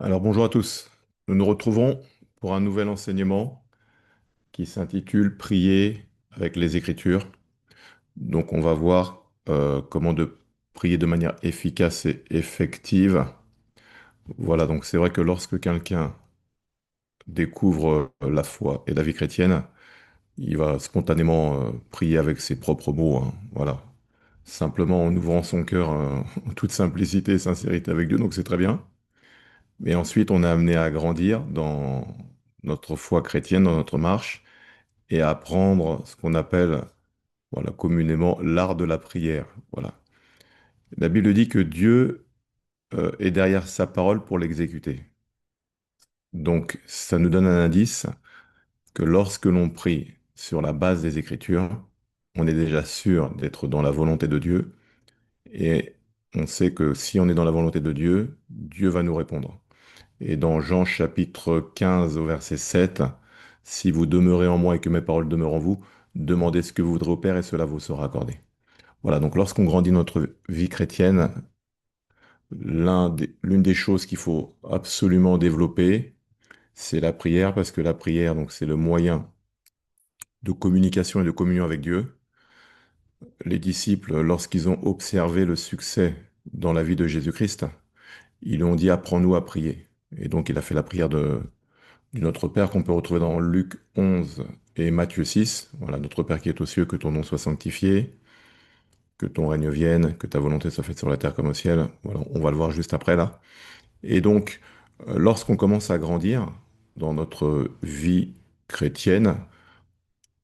Alors bonjour à tous. Nous nous retrouvons pour un nouvel enseignement qui s'intitule Prier avec les Écritures. Donc on va voir comment de prier de manière efficace et effective. Voilà, donc c'est vrai que lorsque quelqu'un découvre la foi et la vie chrétienne, il va spontanément prier avec ses propres mots, hein. Voilà, simplement en ouvrant son cœur en toute simplicité et sincérité avec Dieu, donc c'est très bien. Mais ensuite, on est amené à grandir dans notre foi chrétienne, dans notre marche, et à apprendre ce qu'on appelle, voilà, communément l'art de la prière. Voilà. La Bible dit que Dieu est derrière sa parole pour l'exécuter. Donc, ça nous donne un indice que lorsque l'on prie sur la base des Écritures, on est déjà sûr d'être dans la volonté de Dieu, et on sait que si on est dans la volonté de Dieu, Dieu va nous répondre. Et dans Jean chapitre 15 au verset 7, si vous demeurez en moi et que mes paroles demeurent en vous, demandez ce que vous voudrez au Père et cela vous sera accordé. Voilà, donc lorsqu'on grandit notre vie chrétienne, l'une des choses qu'il faut absolument développer, c'est la prière, parce que la prière, donc, c'est le moyen de communication et de communion avec Dieu. Les disciples, lorsqu'ils ont observé le succès dans la vie de Jésus-Christ, ils lui ont dit, apprends-nous à prier. Et donc il a fait la prière du Notre Père qu'on peut retrouver dans Luc 11 et Matthieu 6. Voilà, Notre Père qui est aux cieux, que ton nom soit sanctifié, que ton règne vienne, que ta volonté soit faite sur la terre comme au ciel. Voilà, on va le voir juste après là. Et donc, lorsqu'on commence à grandir dans notre vie chrétienne,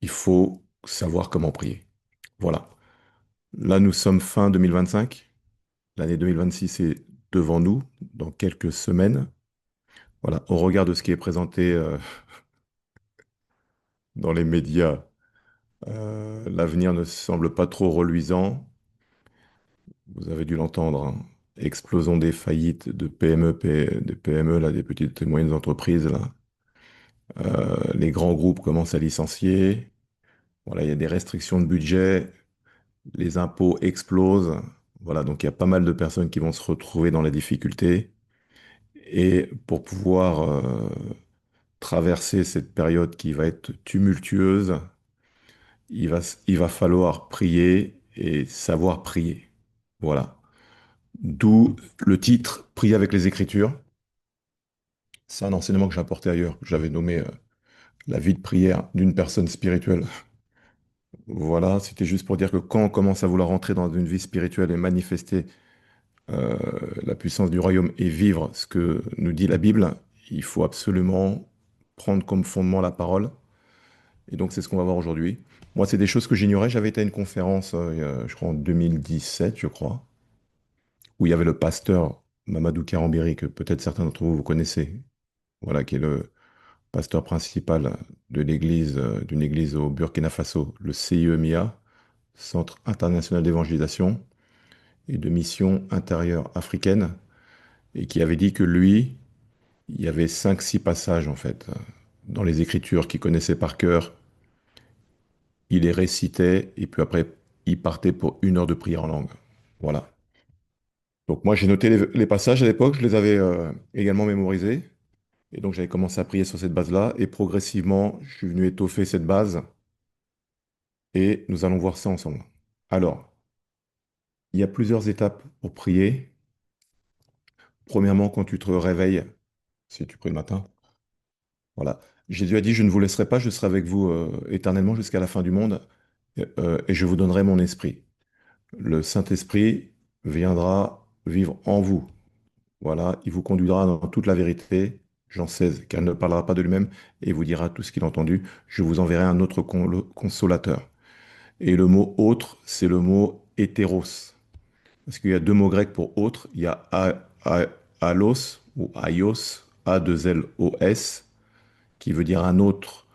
il faut savoir comment prier. Voilà. Là, nous sommes fin 2025. L'année 2026 est devant nous, dans quelques semaines. Voilà, au regard de ce qui est présenté dans les médias, l'avenir ne semble pas trop reluisant. Vous avez dû l'entendre, hein. Explosion des faillites de PME, des PME, là, des petites et moyennes entreprises, là. Les grands groupes commencent à licencier. Voilà, il y a des restrictions de budget. Les impôts explosent. Voilà, donc il y a pas mal de personnes qui vont se retrouver dans la difficulté. Et pour pouvoir traverser cette période qui va être tumultueuse, il va falloir prier et savoir prier. Voilà. D'où le titre Prier avec les Écritures. C'est un enseignement que j'ai apporté ailleurs, que j'avais nommé la vie de prière d'une personne spirituelle. Voilà, c'était juste pour dire que quand on commence à vouloir entrer dans une vie spirituelle et manifester euh, la puissance du royaume et vivre ce que nous dit la Bible, il faut absolument prendre comme fondement la parole. Et donc c'est ce qu'on va voir aujourd'hui. Moi, c'est des choses que j'ignorais. J'avais été à une conférence, je crois en 2017, je crois, où il y avait le pasteur Mamadou Karambiri, que peut-être certains d'entre vous connaissez, voilà, qui est le pasteur principal de l'église, d'une église au Burkina Faso, le CIEMIA, Centre international d'évangélisation et de mission intérieure africaine, et qui avait dit que lui, il y avait cinq, six passages en fait dans les Écritures qu'il connaissait par cœur. Il les récitait et puis après, il partait pour une heure de prière en langue. Voilà. Donc moi, j'ai noté les passages à l'époque, je les avais également mémorisés. Et donc j'avais commencé à prier sur cette base-là. Et progressivement, je suis venu étoffer cette base. Et nous allons voir ça ensemble. Alors, il y a plusieurs étapes pour prier. Premièrement, quand tu te réveilles, si tu pries le matin, voilà. Jésus a dit, je ne vous laisserai pas, je serai avec vous éternellement jusqu'à la fin du monde, et je vous donnerai mon esprit. Le Saint-Esprit viendra vivre en vous. Voilà, il vous conduira dans toute la vérité. Jean 16, car il ne parlera pas de lui-même et vous dira tout ce qu'il a entendu. Je vous enverrai un autre consolateur. Et le mot autre, c'est le mot hétéros. Parce qu'il y a deux mots grecs pour autre. Il y a alos ou aios, A2LOS, qui veut dire un autre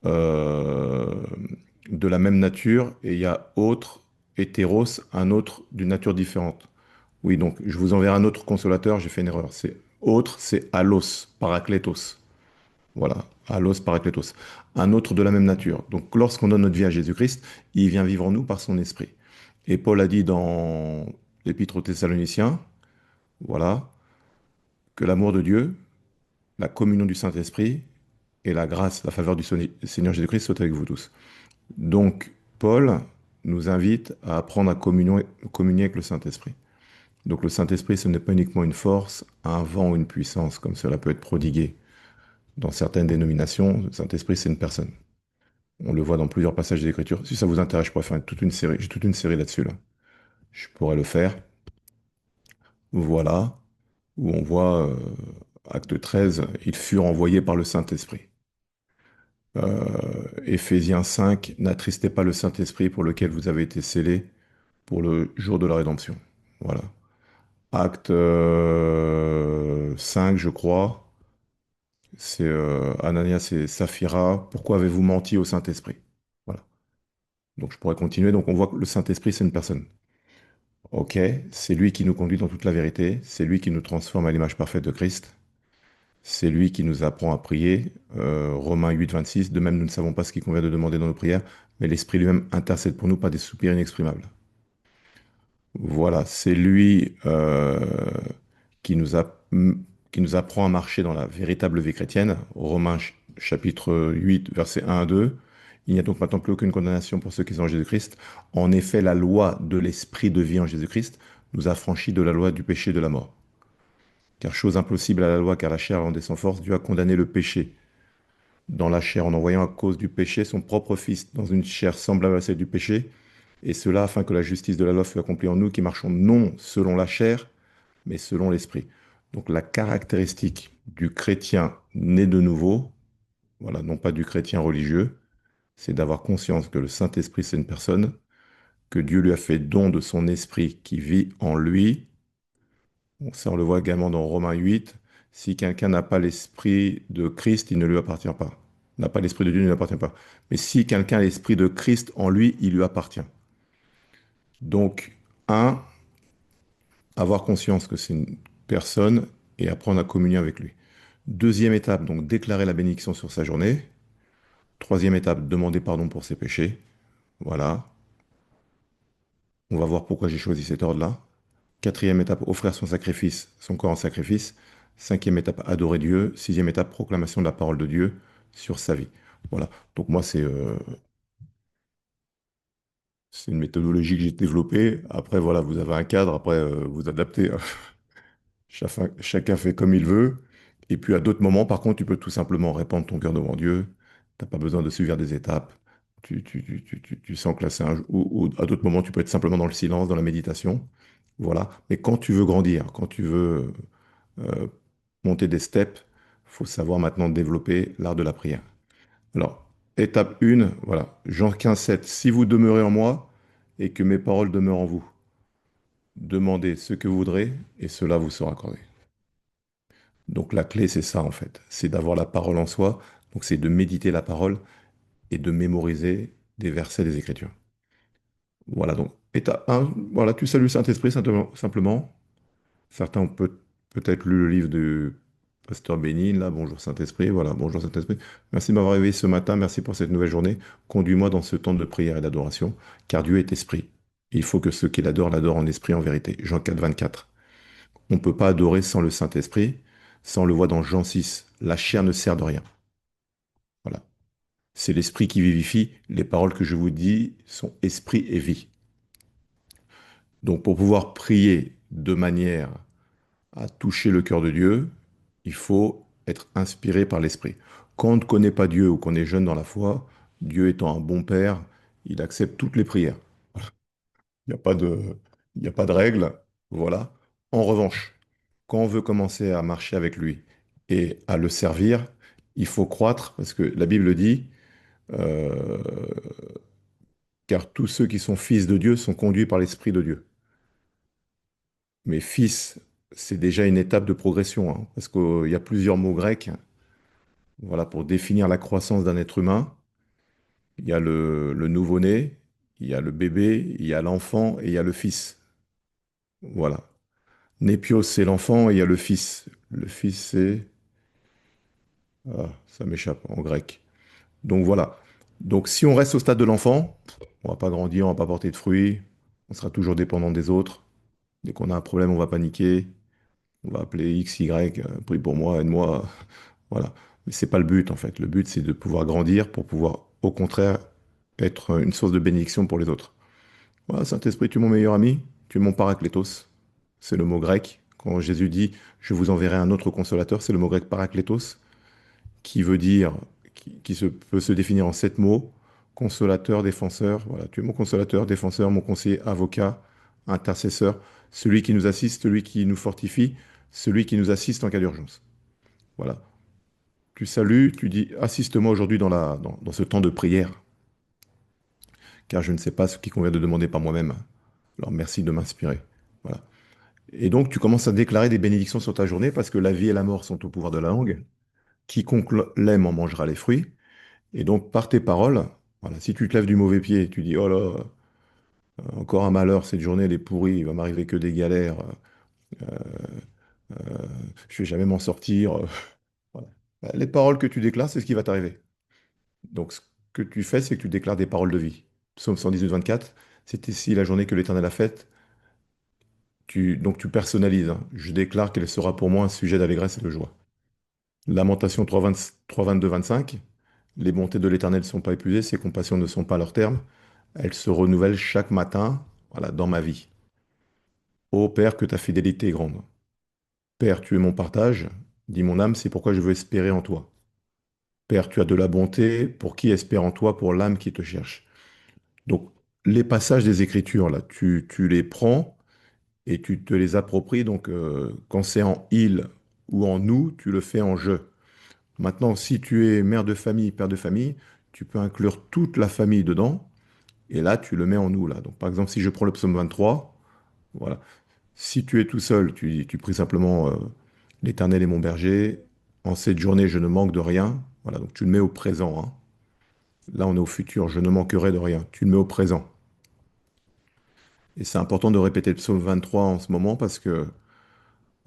euh, de la même nature. Et il y a autre, hétéros, un autre d'une nature différente. Oui, donc je vous enverrai un autre consolateur, j'ai fait une erreur. C'est autre, c'est alos, parakletos. Voilà, alos, parakletos. Un autre de la même nature. Donc lorsqu'on donne notre vie à Jésus-Christ, il vient vivre en nous par son esprit. Et Paul a dit dans l'Épître aux Thessaloniciens, voilà, que l'amour de Dieu, la communion du Saint-Esprit et la grâce, la faveur du Seigneur Jésus-Christ soit avec vous tous. Donc, Paul nous invite à apprendre à communier avec le Saint-Esprit. Donc, le Saint-Esprit, ce n'est pas uniquement une force, un vent ou une puissance, comme cela peut être prodigué dans certaines dénominations. Le Saint-Esprit, c'est une personne. On le voit dans plusieurs passages des Écritures. Si ça vous intéresse, je pourrais faire toute une série. J'ai toute une série là-dessus, là. Je pourrais le faire. Voilà, où on voit, acte 13, ils furent envoyés par le Saint-Esprit. Éphésiens 5, n'attristez pas le Saint-Esprit pour lequel vous avez été scellés pour le jour de la rédemption. Voilà. Acte 5, je crois, c'est Ananias et Saphira. Pourquoi avez-vous menti au Saint-Esprit? Voilà. Donc je pourrais continuer. Donc on voit que le Saint-Esprit, c'est une personne. Ok, c'est lui qui nous conduit dans toute la vérité. C'est lui qui nous transforme à l'image parfaite de Christ. C'est lui qui nous apprend à prier. Romains 8, 26. De même, nous ne savons pas ce qu'il convient de demander dans nos prières, mais l'Esprit lui-même intercède pour nous par des soupirs inexprimables. Voilà, c'est lui qui nous qui nous apprend à marcher dans la véritable vie chrétienne. Romains chapitre 8, versets 1 à 2. Il n'y a donc maintenant plus aucune condamnation pour ceux qui sont en Jésus-Christ. En effet, la loi de l'esprit de vie en Jésus-Christ nous a franchis de la loi du péché et de la mort. Car chose impossible à la loi, car la chair rendait sans force, Dieu a condamné le péché dans la chair en envoyant à cause du péché son propre Fils dans une chair semblable à celle du péché, et cela afin que la justice de la loi fût accomplie en nous qui marchons non selon la chair, mais selon l'esprit. Donc la caractéristique du chrétien né de nouveau, voilà, non pas du chrétien religieux, c'est d'avoir conscience que le Saint-Esprit, c'est une personne, que Dieu lui a fait don de son esprit qui vit en lui. Bon, ça, on le voit également dans Romains 8. Si quelqu'un n'a pas l'esprit de Christ, il ne lui appartient pas. N'a pas l'esprit de Dieu, il ne lui appartient pas. Mais si quelqu'un a l'esprit de Christ en lui, il lui appartient. Donc, un, avoir conscience que c'est une personne et apprendre à communier avec lui. Deuxième étape, donc déclarer la bénédiction sur sa journée. Troisième étape, demander pardon pour ses péchés. Voilà. On va voir pourquoi j'ai choisi cet ordre-là. Quatrième étape, offrir son sacrifice, son corps en sacrifice. Cinquième étape, adorer Dieu. Sixième étape, proclamation de la parole de Dieu sur sa vie. Voilà. Donc moi, c'est une méthodologie que j'ai développée. Après, voilà, vous avez un cadre. Après, vous adaptez, hein. Chacun fait comme il veut. Et puis à d'autres moments, par contre, tu peux tout simplement répandre ton cœur devant Dieu. Tu n'as pas besoin de suivre des étapes. Tu sens que là, c'est ou à d'autres moments, tu peux être simplement dans le silence, dans la méditation. Voilà. Mais quand tu veux grandir, quand tu veux euh, monter des steps, il faut savoir maintenant développer l'art de la prière. Alors, étape 1, voilà. Jean 15, 7. Si vous demeurez en moi et que mes paroles demeurent en vous, demandez ce que vous voudrez et cela vous sera accordé. Donc la clé, c'est ça en fait. C'est d'avoir la parole en soi. Donc c'est de méditer la parole et de mémoriser des versets des Écritures. Voilà, donc étape 1, voilà, tu salues le Saint-Esprit simplement. Certains ont peut-être lu le livre de Pasteur Bénin, là, bonjour Saint-Esprit, voilà, bonjour Saint-Esprit. Merci de m'avoir réveillé ce matin, merci pour cette nouvelle journée. Conduis-moi dans ce temps de prière et d'adoration, car Dieu est esprit. Il faut que ceux qui l'adorent en esprit, en vérité. Jean 4, 24. On ne peut pas adorer sans le Saint-Esprit. Ça, on le voit dans Jean 6. La chair ne sert de rien. Voilà. C'est l'esprit qui vivifie. Les paroles que je vous dis sont esprit et vie. Donc, pour pouvoir prier de manière à toucher le cœur de Dieu, il faut être inspiré par l'esprit. Quand on ne connaît pas Dieu ou qu'on est jeune dans la foi, Dieu étant un bon père, il accepte toutes les prières. Il n'y a pas de, il n'y a pas de règle. Voilà. En revanche, quand on veut commencer à marcher avec lui et à le servir, il faut croître, parce que la Bible dit, euh, car tous ceux qui sont fils de Dieu sont conduits par l'Esprit de Dieu. Mais fils, c'est déjà une étape de progression, hein, parce qu'il y a plusieurs mots grecs, voilà, pour définir la croissance d'un être humain. Il y a le nouveau-né, il y a le bébé, il y a l'enfant et il y a le fils. Voilà. Népios, c'est l'enfant et il y a le fils. Le fils, c'est... Ah, ça m'échappe en grec. Donc voilà. Donc si on reste au stade de l'enfant, on va pas grandir, on va pas porter de fruits, on sera toujours dépendant des autres. Dès qu'on a un problème, on va paniquer. On va appeler X, Y, prie pour moi, aide-moi. Voilà. Mais c'est pas le but, en fait. Le but, c'est de pouvoir grandir pour pouvoir, au contraire, être une source de bénédiction pour les autres. Voilà, Saint-Esprit, tu es mon meilleur ami, tu es mon paraklétos. C'est le mot grec. Quand Jésus dit, je vous enverrai un autre consolateur, c'est le mot grec paraklétos, qui veut dire, peut se définir en 7 mots, consolateur, défenseur. Voilà, tu es mon consolateur, défenseur, mon conseiller, avocat, intercesseur, celui qui nous assiste, celui qui nous fortifie, celui qui nous assiste en cas d'urgence. Voilà. Tu salues, tu dis, assiste-moi aujourd'hui dans ce temps de prière, car je ne sais pas ce qui convient de demander par moi-même. Alors merci de m'inspirer. Voilà. Et donc tu commences à déclarer des bénédictions sur ta journée parce que la vie et la mort sont au pouvoir de la langue. Quiconque l'aime en mangera les fruits. Et donc par tes paroles, voilà, si tu te lèves du mauvais pied, tu dis, oh là, encore un malheur, cette journée elle est pourrie, il va m'arriver que des galères, je vais jamais m'en sortir. Voilà. Bah, les paroles que tu déclares, c'est ce qui va t'arriver. Donc, ce que tu fais, c'est que tu déclares des paroles de vie. Psaume 118, 24, c'est ici la journée que l'Éternel a faite. Donc, tu personnalises, hein. Je déclare qu'elle sera pour moi un sujet d'allégresse et de joie. Lamentation 3, 20 3, 22, 25, les bontés de l'Éternel ne sont pas épuisées, ses compassions ne sont pas à leur terme. Elles se renouvellent chaque matin, voilà, dans ma vie. Ô Père, que ta fidélité est grande. Père, tu es mon partage, dit mon âme, c'est pourquoi je veux espérer en toi. Père, tu as de la bonté, pour qui espère en toi, pour l'âme qui te cherche. Donc, les passages des Écritures, là, tu les prends et tu te les appropries. Donc, quand c'est en il ou en nous, tu le fais en je. Maintenant, si tu es mère de famille, père de famille, tu peux inclure toute la famille dedans. Et là, tu le mets en nous, là. Donc, par exemple, si je prends le psaume 23, voilà. Si tu es tout seul, tu pries simplement l'Éternel est mon berger. En cette journée, je ne manque de rien. Voilà, donc tu le mets au présent, hein. Là, on est au futur, je ne manquerai de rien. Tu le mets au présent. Et c'est important de répéter le psaume 23 en ce moment parce que,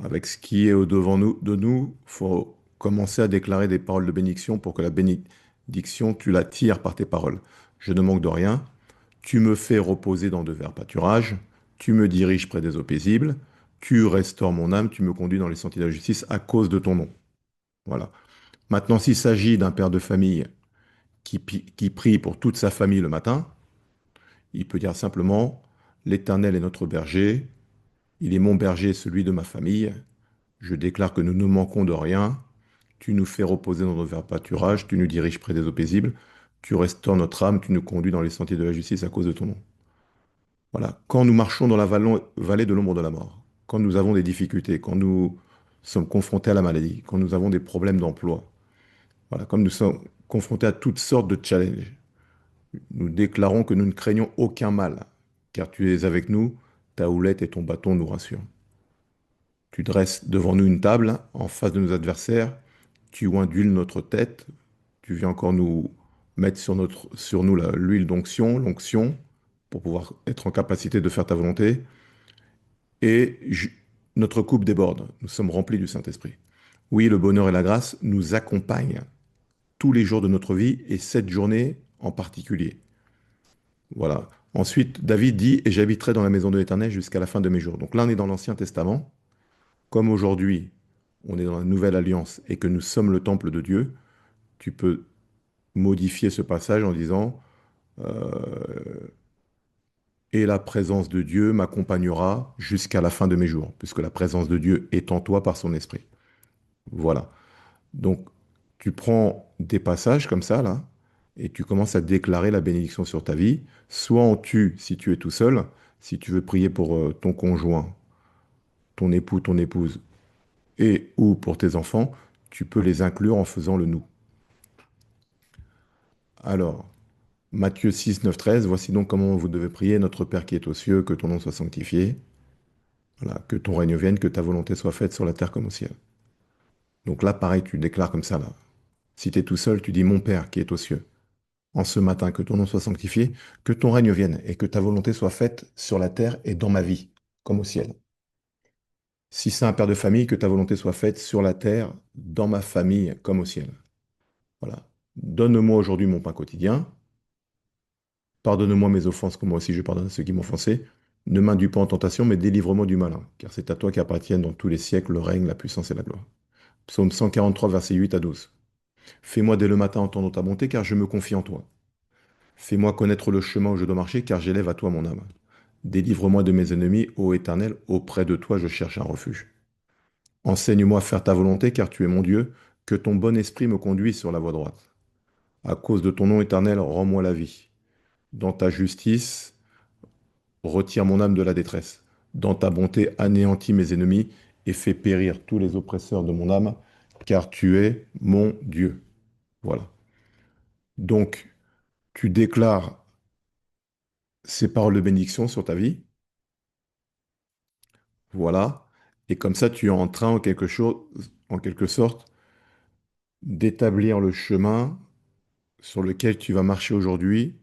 avec ce qui est au-devant de nous, il faut commencer à déclarer des paroles de bénédiction pour que la bénédiction, tu la tires par tes paroles. Je ne manque de rien. Tu me fais reposer dans de verts pâturages. Tu me diriges près des eaux paisibles. Tu restaures mon âme. Tu me conduis dans les sentiers de la justice à cause de ton nom. Voilà. Maintenant, s'il s'agit d'un père de famille qui prie pour toute sa famille le matin, il peut dire simplement, l'Éternel est notre berger, il est mon berger, celui de ma famille. Je déclare que nous ne manquons de rien. Tu nous fais reposer dans nos verts pâturages, tu nous diriges près des eaux paisibles, tu restaures notre âme, tu nous conduis dans les sentiers de la justice à cause de ton nom. Voilà. Quand nous marchons dans la vallée de l'ombre de la mort, quand nous avons des difficultés, quand nous sommes confrontés à la maladie, quand nous avons des problèmes d'emploi, voilà, comme nous sommes confrontés à toutes sortes de challenges, nous déclarons que nous ne craignons aucun mal, car tu es avec nous, ta houlette et ton bâton nous rassurent. Tu dresses devant nous une table en face de nos adversaires, tu induis notre tête, tu viens encore nous mettre sur nous l'huile d'onction, l'onction, pour pouvoir être en capacité de faire ta volonté. Et notre coupe déborde, nous sommes remplis du Saint-Esprit. Oui, le bonheur et la grâce nous accompagnent tous les jours de notre vie et cette journée en particulier. Voilà. Ensuite, David dit, et j'habiterai dans la maison de l'Éternel jusqu'à la fin de mes jours. Donc là, on est dans l'Ancien Testament. Comme aujourd'hui, on est dans la Nouvelle Alliance et que nous sommes le temple de Dieu, tu peux modifier ce passage en disant, euh, et la présence de Dieu m'accompagnera jusqu'à la fin de mes jours, puisque la présence de Dieu est en toi par son esprit. Voilà. Donc, tu prends des passages comme ça, là, et tu commences à déclarer la bénédiction sur ta vie, soit en tu, si tu es tout seul, si tu veux prier pour ton conjoint, ton époux, ton épouse, et ou pour tes enfants, tu peux les inclure en faisant le nous. Alors, Matthieu 6, 9, 13, voici donc comment vous devez prier, notre Père qui est aux cieux, que ton nom soit sanctifié, voilà, que ton règne vienne, que ta volonté soit faite sur la terre comme au ciel. Donc là, pareil, tu déclares comme ça, là. Si tu es tout seul, tu dis mon Père qui est aux cieux. En ce matin, que ton nom soit sanctifié, que ton règne vienne et que ta volonté soit faite sur la terre et dans ma vie, comme au ciel. Si c'est un père de famille, que ta volonté soit faite sur la terre, dans ma famille, comme au ciel. Voilà. Donne-moi aujourd'hui mon pain quotidien. Pardonne-moi mes offenses, comme moi aussi je pardonne à ceux qui m'ont offensé. Ne m'induis pas en tentation, mais délivre-moi du malin, car c'est à toi qu'appartiennent dans tous les siècles le règne, la puissance et la gloire. Psaume 143, versets 8 à 12. Fais-moi dès le matin entendre ta bonté, car je me confie en toi. Fais-moi connaître le chemin où je dois marcher, car j'élève à toi mon âme. Délivre-moi de mes ennemis, ô Éternel, auprès de toi je cherche un refuge. Enseigne-moi à faire ta volonté, car tu es mon Dieu, que ton bon esprit me conduise sur la voie droite. À cause de ton nom éternel, rends-moi la vie. Dans ta justice, retire mon âme de la détresse. Dans ta bonté, anéantis mes ennemis et fais périr tous les oppresseurs de mon âme, car tu es mon Dieu. Voilà. Donc, tu déclares ces paroles de bénédiction sur ta vie. Voilà. Et comme ça, tu es en train, en quelque sorte, d'établir le chemin sur lequel tu vas marcher aujourd'hui,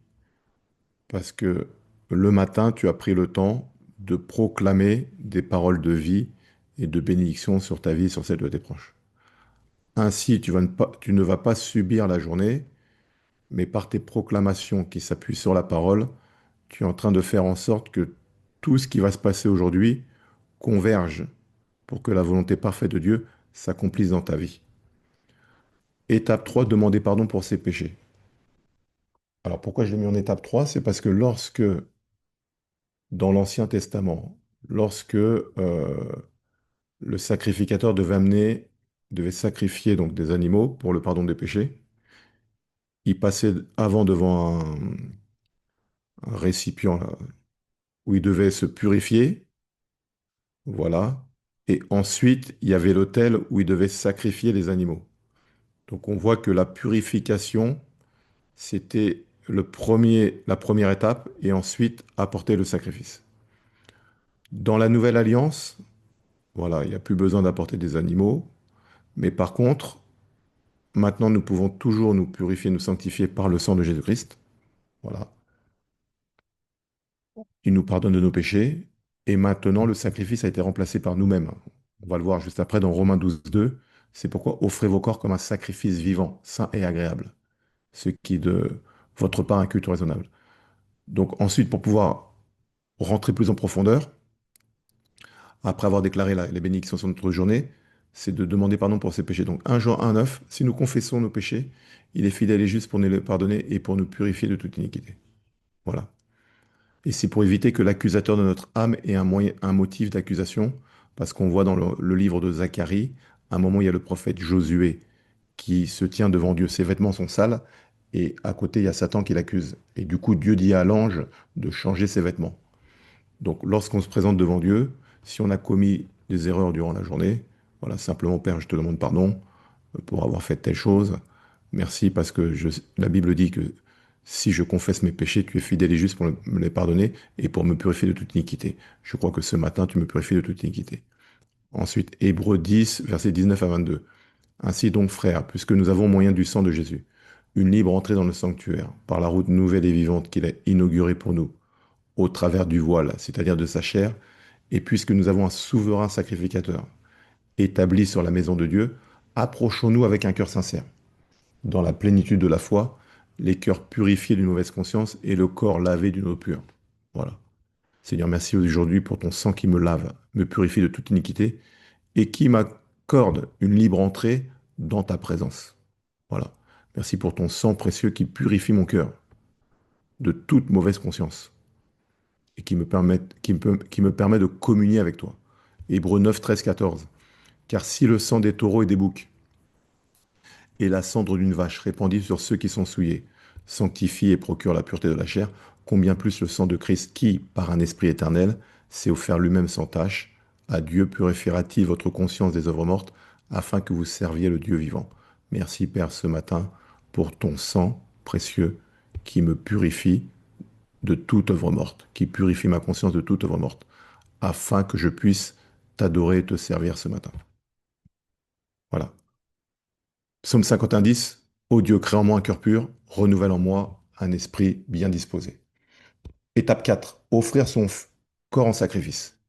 parce que le matin, tu as pris le temps de proclamer des paroles de vie et de bénédiction sur ta vie, sur celle de tes proches. Ainsi, tu ne vas pas subir la journée, mais par tes proclamations qui s'appuient sur la parole, tu es en train de faire en sorte que tout ce qui va se passer aujourd'hui converge pour que la volonté parfaite de Dieu s'accomplisse dans ta vie. Étape 3, demander pardon pour ses péchés. Alors pourquoi je l'ai mis en étape 3? C'est parce que lorsque, dans l'Ancien Testament, lorsque le sacrificateur devait sacrifier donc des animaux pour le pardon des péchés, il passait avant devant un récipient là, où il devait se purifier, voilà, et ensuite il y avait l'autel où il devait sacrifier les animaux. Donc on voit que la purification, c'était la première étape, et ensuite apporter le sacrifice. Dans la nouvelle alliance, voilà, il n'y a plus besoin d'apporter des animaux, mais par contre, maintenant nous pouvons toujours nous purifier, nous sanctifier par le sang de Jésus-Christ. Voilà. Il nous pardonne de nos péchés, et maintenant le sacrifice a été remplacé par nous-mêmes. On va le voir juste après dans Romains 12, 2. C'est pourquoi offrez vos corps comme un sacrifice vivant, saint et agréable, ce qui est de votre part un culte raisonnable. Donc ensuite, pour pouvoir rentrer plus en profondeur, après avoir déclaré les bénédictions sur notre journée, c'est de demander pardon pour ses péchés. Donc 1 Jean 1,9, si nous confessons nos péchés, il est fidèle et juste pour nous les pardonner et pour nous purifier de toute iniquité. Voilà. Et c'est pour éviter que l'accusateur de notre âme ait un motif d'accusation, parce qu'on voit dans le livre de Zacharie, à un moment, il y a le prophète Josué qui se tient devant Dieu. Ses vêtements sont sales, et à côté, il y a Satan qui l'accuse. Et du coup, Dieu dit à l'ange de changer ses vêtements. Donc, lorsqu'on se présente devant Dieu, si on a commis des erreurs durant la journée, voilà, simplement, Père, je te demande pardon pour avoir fait telle chose. Merci parce que la Bible dit que si je confesse mes péchés, tu es fidèle et juste pour me les pardonner et pour me purifier de toute iniquité. Je crois que ce matin, tu me purifies de toute iniquité. Ensuite, Hébreux 10, versets 19 à 22. Ainsi donc, frères, puisque nous avons moyen du sang de Jésus, une libre entrée dans le sanctuaire, par la route nouvelle et vivante qu'il a inaugurée pour nous, au travers du voile, c'est-à-dire de sa chair, et puisque nous avons un souverain sacrificateur établi sur la maison de Dieu, approchons-nous avec un cœur sincère, dans la plénitude de la foi, les cœurs purifiés d'une mauvaise conscience et le corps lavé d'une eau pure. Voilà. Seigneur, merci aujourd'hui pour ton sang qui me lave, me purifie de toute iniquité et qui m'accorde une libre entrée dans ta présence. Voilà. Merci pour ton sang précieux qui purifie mon cœur de toute mauvaise conscience et qui me permet de communier avec toi. Hébreux 9, 13, 14. Car si le sang des taureaux et des boucs et la cendre d'une vache répandue sur ceux qui sont souillés sanctifie et procure la pureté de la chair, combien plus le sang de Christ qui, par un esprit éternel, s'est offert lui-même sans tache, à Dieu purifiera-t-il votre conscience des œuvres mortes, afin que vous serviez le Dieu vivant. Merci Père ce matin pour ton sang précieux qui me purifie de toute œuvre morte, qui purifie ma conscience de toute œuvre morte, afin que je puisse t'adorer et te servir ce matin. Voilà. Psaume 51, 10. Ô Dieu, crée en moi un cœur pur, renouvelle en moi un esprit bien disposé. Étape 4. Offrir son corps en sacrifice.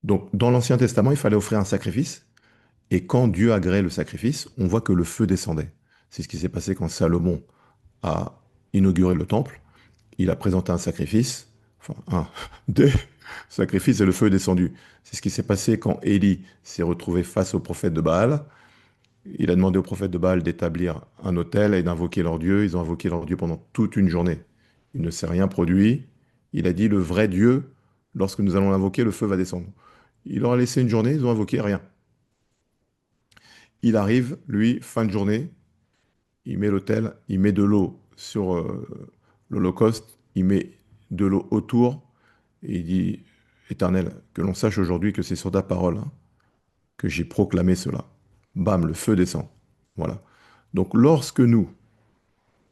Donc, dans l'Ancien Testament, il fallait offrir un sacrifice. Et quand Dieu agréait le sacrifice, on voit que le feu descendait. C'est ce qui s'est passé quand Salomon a inauguré le temple. Il a présenté un sacrifice, enfin, un, des sacrifices et le feu est descendu. C'est ce qui s'est passé quand Élie s'est retrouvé face au prophète de Baal. Il a demandé au prophète de Baal d'établir un autel et d'invoquer leur Dieu. Ils ont invoqué leur Dieu pendant toute une journée. Il ne s'est rien produit. Il a dit, le vrai Dieu, lorsque nous allons l'invoquer, le feu va descendre. Il leur a laissé une journée, ils ont invoqué rien. Il arrive, lui, fin de journée, il met l'autel, il met de l'eau sur l'Holocauste, il met de l'eau autour, et il dit, Éternel, que l'on sache aujourd'hui que c'est sur ta parole hein, que j'ai proclamé cela. Bam, le feu descend. Voilà. Donc lorsque nous,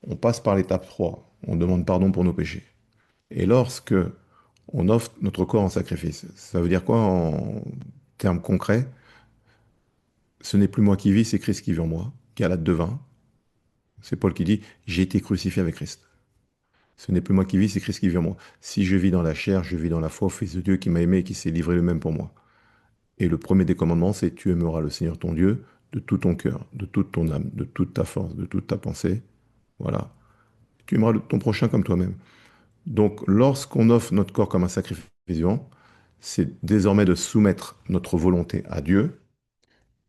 on passe par l'étape 3, on demande pardon pour nos péchés. Et lorsque on offre notre corps en sacrifice, ça veut dire quoi en termes concrets? Ce n'est plus moi qui vis, c'est Christ qui vit en moi. Galates 2:20. C'est Paul qui dit, j'ai été crucifié avec Christ. Ce n'est plus moi qui vis, c'est Christ qui vit en moi. Si je vis dans la chair, je vis dans la foi au Fils de Dieu qui m'a aimé et qui s'est livré lui-même pour moi. Et le premier des commandements, c'est tu aimeras le Seigneur ton Dieu de tout ton cœur, de toute ton âme, de toute ta force, de toute ta pensée. Voilà. Tu aimeras ton prochain comme toi-même. Donc, lorsqu'on offre notre corps comme un sacrifice vivant, c'est désormais de soumettre notre volonté à Dieu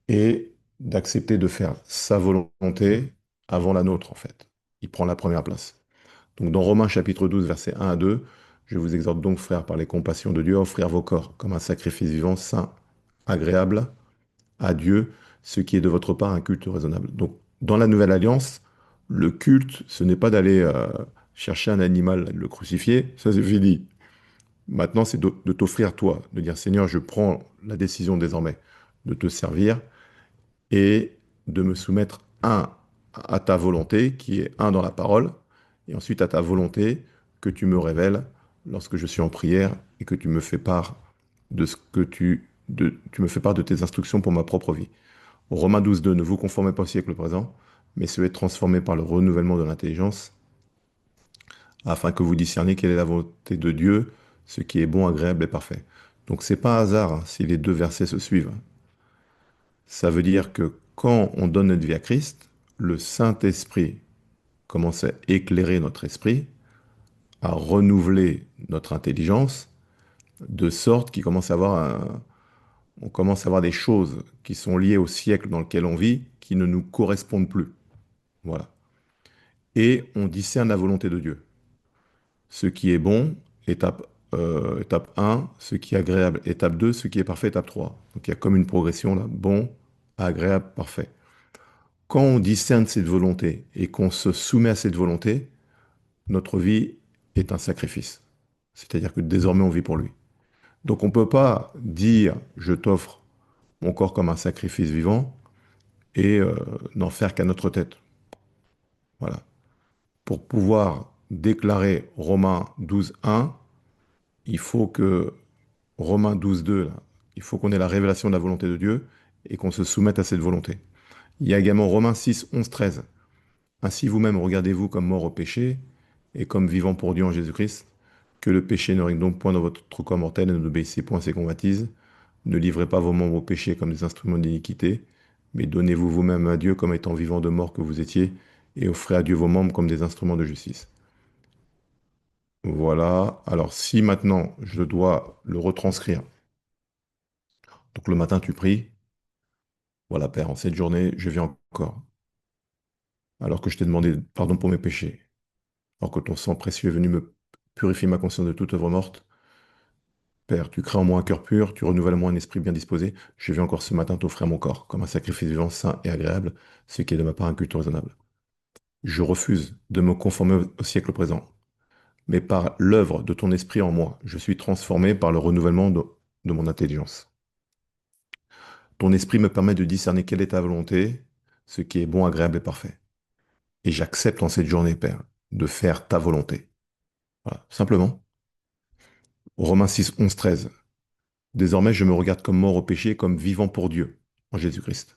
et d'accepter de faire sa volonté avant la nôtre, en fait. Il prend la première place. Donc, dans Romains chapitre 12, versets 1 à 2, je vous exhorte donc, frères, par les compassions de Dieu, à offrir vos corps comme un sacrifice vivant, saint, agréable à Dieu, ce qui est de votre part un culte raisonnable. Donc, dans la nouvelle alliance, le culte, ce n'est pas d'aller chercher un animal, le crucifier, ça c'est fini. Maintenant, c'est de t'offrir toi, de dire Seigneur, je prends la décision désormais de te servir et de me soumettre, un, à ta volonté, qui est un dans la parole, et ensuite à ta volonté que tu me révèles lorsque je suis en prière et que tu me fais part de ce que tu me fais part de tes instructions pour ma propre vie. Romains 12:2, ne vous conformez pas au siècle présent, mais soyez transformés par le renouvellement de l'intelligence, afin que vous discerniez quelle est la volonté de Dieu, ce qui est bon, agréable et parfait. Donc c'est pas un hasard hein, si les deux versets se suivent. Ça veut dire que quand on donne notre vie à Christ, le Saint-Esprit commence à éclairer notre esprit, à renouveler notre intelligence, de sorte on commence à avoir des choses qui sont liées au siècle dans lequel on vit, qui ne nous correspondent plus. Voilà. Et on discerne la volonté de Dieu. Ce qui est bon, étape 1, ce qui est agréable, étape 2, ce qui est parfait, étape 3. Donc il y a comme une progression là, bon, agréable, parfait. Quand on discerne cette volonté et qu'on se soumet à cette volonté, notre vie est un sacrifice. C'est-à-dire que désormais on vit pour lui. Donc on ne peut pas dire je t'offre mon corps comme un sacrifice vivant et n'en faire qu'à notre tête. Voilà. Pour pouvoir déclarer Romains 12:1, il faut que Romains 12:2, là, il faut qu'on ait la révélation de la volonté de Dieu et qu'on se soumette à cette volonté. Il y a également Romains 6:11-13. Ainsi vous-même regardez-vous comme mort au péché et comme vivant pour Dieu en Jésus-Christ, que le péché ne règne donc point dans votre corps mortel et n'obéissez point à ses convoitises. Ne livrez pas vos membres au péché comme des instruments d'iniquité, mais donnez-vous vous-même à Dieu comme étant vivant de mort que vous étiez, et offrez à Dieu vos membres comme des instruments de justice. Voilà. Alors si maintenant je dois le retranscrire, donc le matin tu pries, voilà Père, en cette journée je viens encore, alors que je t'ai demandé pardon pour mes péchés, alors que ton sang précieux est venu me purifier ma conscience de toute œuvre morte. Père, tu crées en moi un cœur pur, tu renouvelles en moi un esprit bien disposé. Je viens encore ce matin t'offrir mon corps comme un sacrifice vivant, saint et agréable, ce qui est de ma part un culte raisonnable. Je refuse de me conformer au siècle présent, mais par l'œuvre de ton esprit en moi, je suis transformé par le renouvellement de mon intelligence. Ton esprit me permet de discerner quelle est ta volonté, ce qui est bon, agréable et parfait. Et j'accepte en cette journée, Père, de faire ta volonté. Voilà, simplement. Romains 6:11-13. Désormais, je me regarde comme mort au péché, comme vivant pour Dieu, en Jésus-Christ.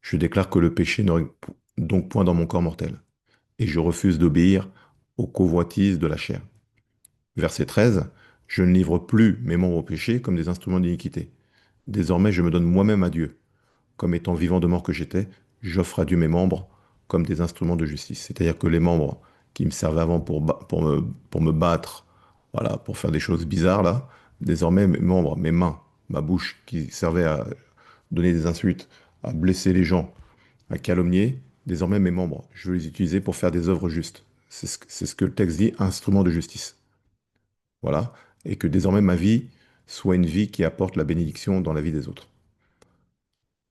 Je déclare que le péché ne règne donc point dans mon corps mortel, et je refuse d'obéir aux convoitises de la chair. Verset 13. Je ne livre plus mes membres au péché comme des instruments d'iniquité. Désormais, je me donne moi-même à Dieu. Comme étant vivant de mort que j'étais, j'offre à Dieu mes membres comme des instruments de justice. C'est-à-dire que les membres qui me servaient avant pour me battre, voilà, pour faire des choses bizarres là. Désormais, mes membres, mes mains, ma bouche qui servait à donner des insultes, à blesser les gens, à calomnier, désormais mes membres, je veux les utiliser pour faire des œuvres justes. C'est ce que le texte dit, instrument de justice. Voilà. Et que désormais ma vie soit une vie qui apporte la bénédiction dans la vie des autres.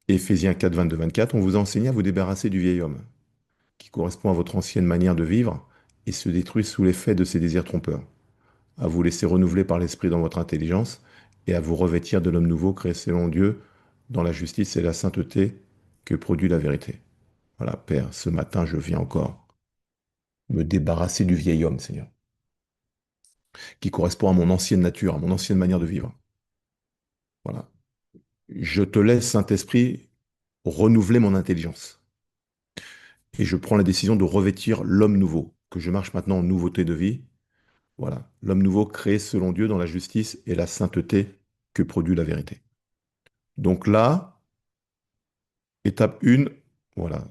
Éphésiens 4, 22, 24, on vous a enseigné à vous débarrasser du vieil homme, qui correspond à votre ancienne manière de vivre et se détruit sous l'effet de ses désirs trompeurs, à vous laisser renouveler par l'esprit dans votre intelligence et à vous revêtir de l'homme nouveau créé selon Dieu dans la justice et la sainteté que produit la vérité. Voilà, Père, ce matin, je viens encore me débarrasser du vieil homme, Seigneur, qui correspond à mon ancienne nature, à mon ancienne manière de vivre. Voilà. Je te laisse, Saint-Esprit, renouveler mon intelligence. Et je prends la décision de revêtir l'homme nouveau, que je marche maintenant en nouveauté de vie. Voilà. L'homme nouveau créé selon Dieu dans la justice et la sainteté que produit la vérité. Donc là, étape 1, voilà.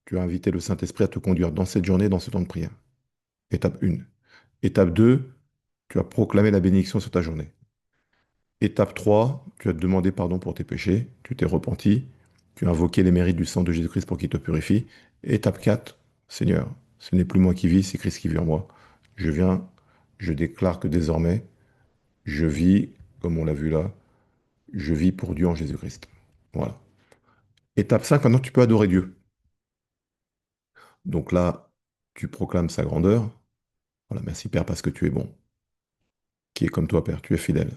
Tu as invité le Saint-Esprit à te conduire dans cette journée, dans ce temps de prière. Étape 1. Étape 2, tu as proclamé la bénédiction sur ta journée. Étape 3, tu as demandé pardon pour tes péchés, tu t'es repenti, tu as invoqué les mérites du sang de Jésus-Christ pour qu'il te purifie. Étape 4, Seigneur, ce n'est plus moi qui vis, c'est Christ qui vit en moi. Je viens, je déclare que désormais, je vis, comme on l'a vu là, je vis pour Dieu en Jésus-Christ. Voilà. Étape 5, maintenant tu peux adorer Dieu. Donc là, tu proclames sa grandeur. Voilà, merci Père parce que tu es bon. Qui est comme toi, Père, tu es fidèle.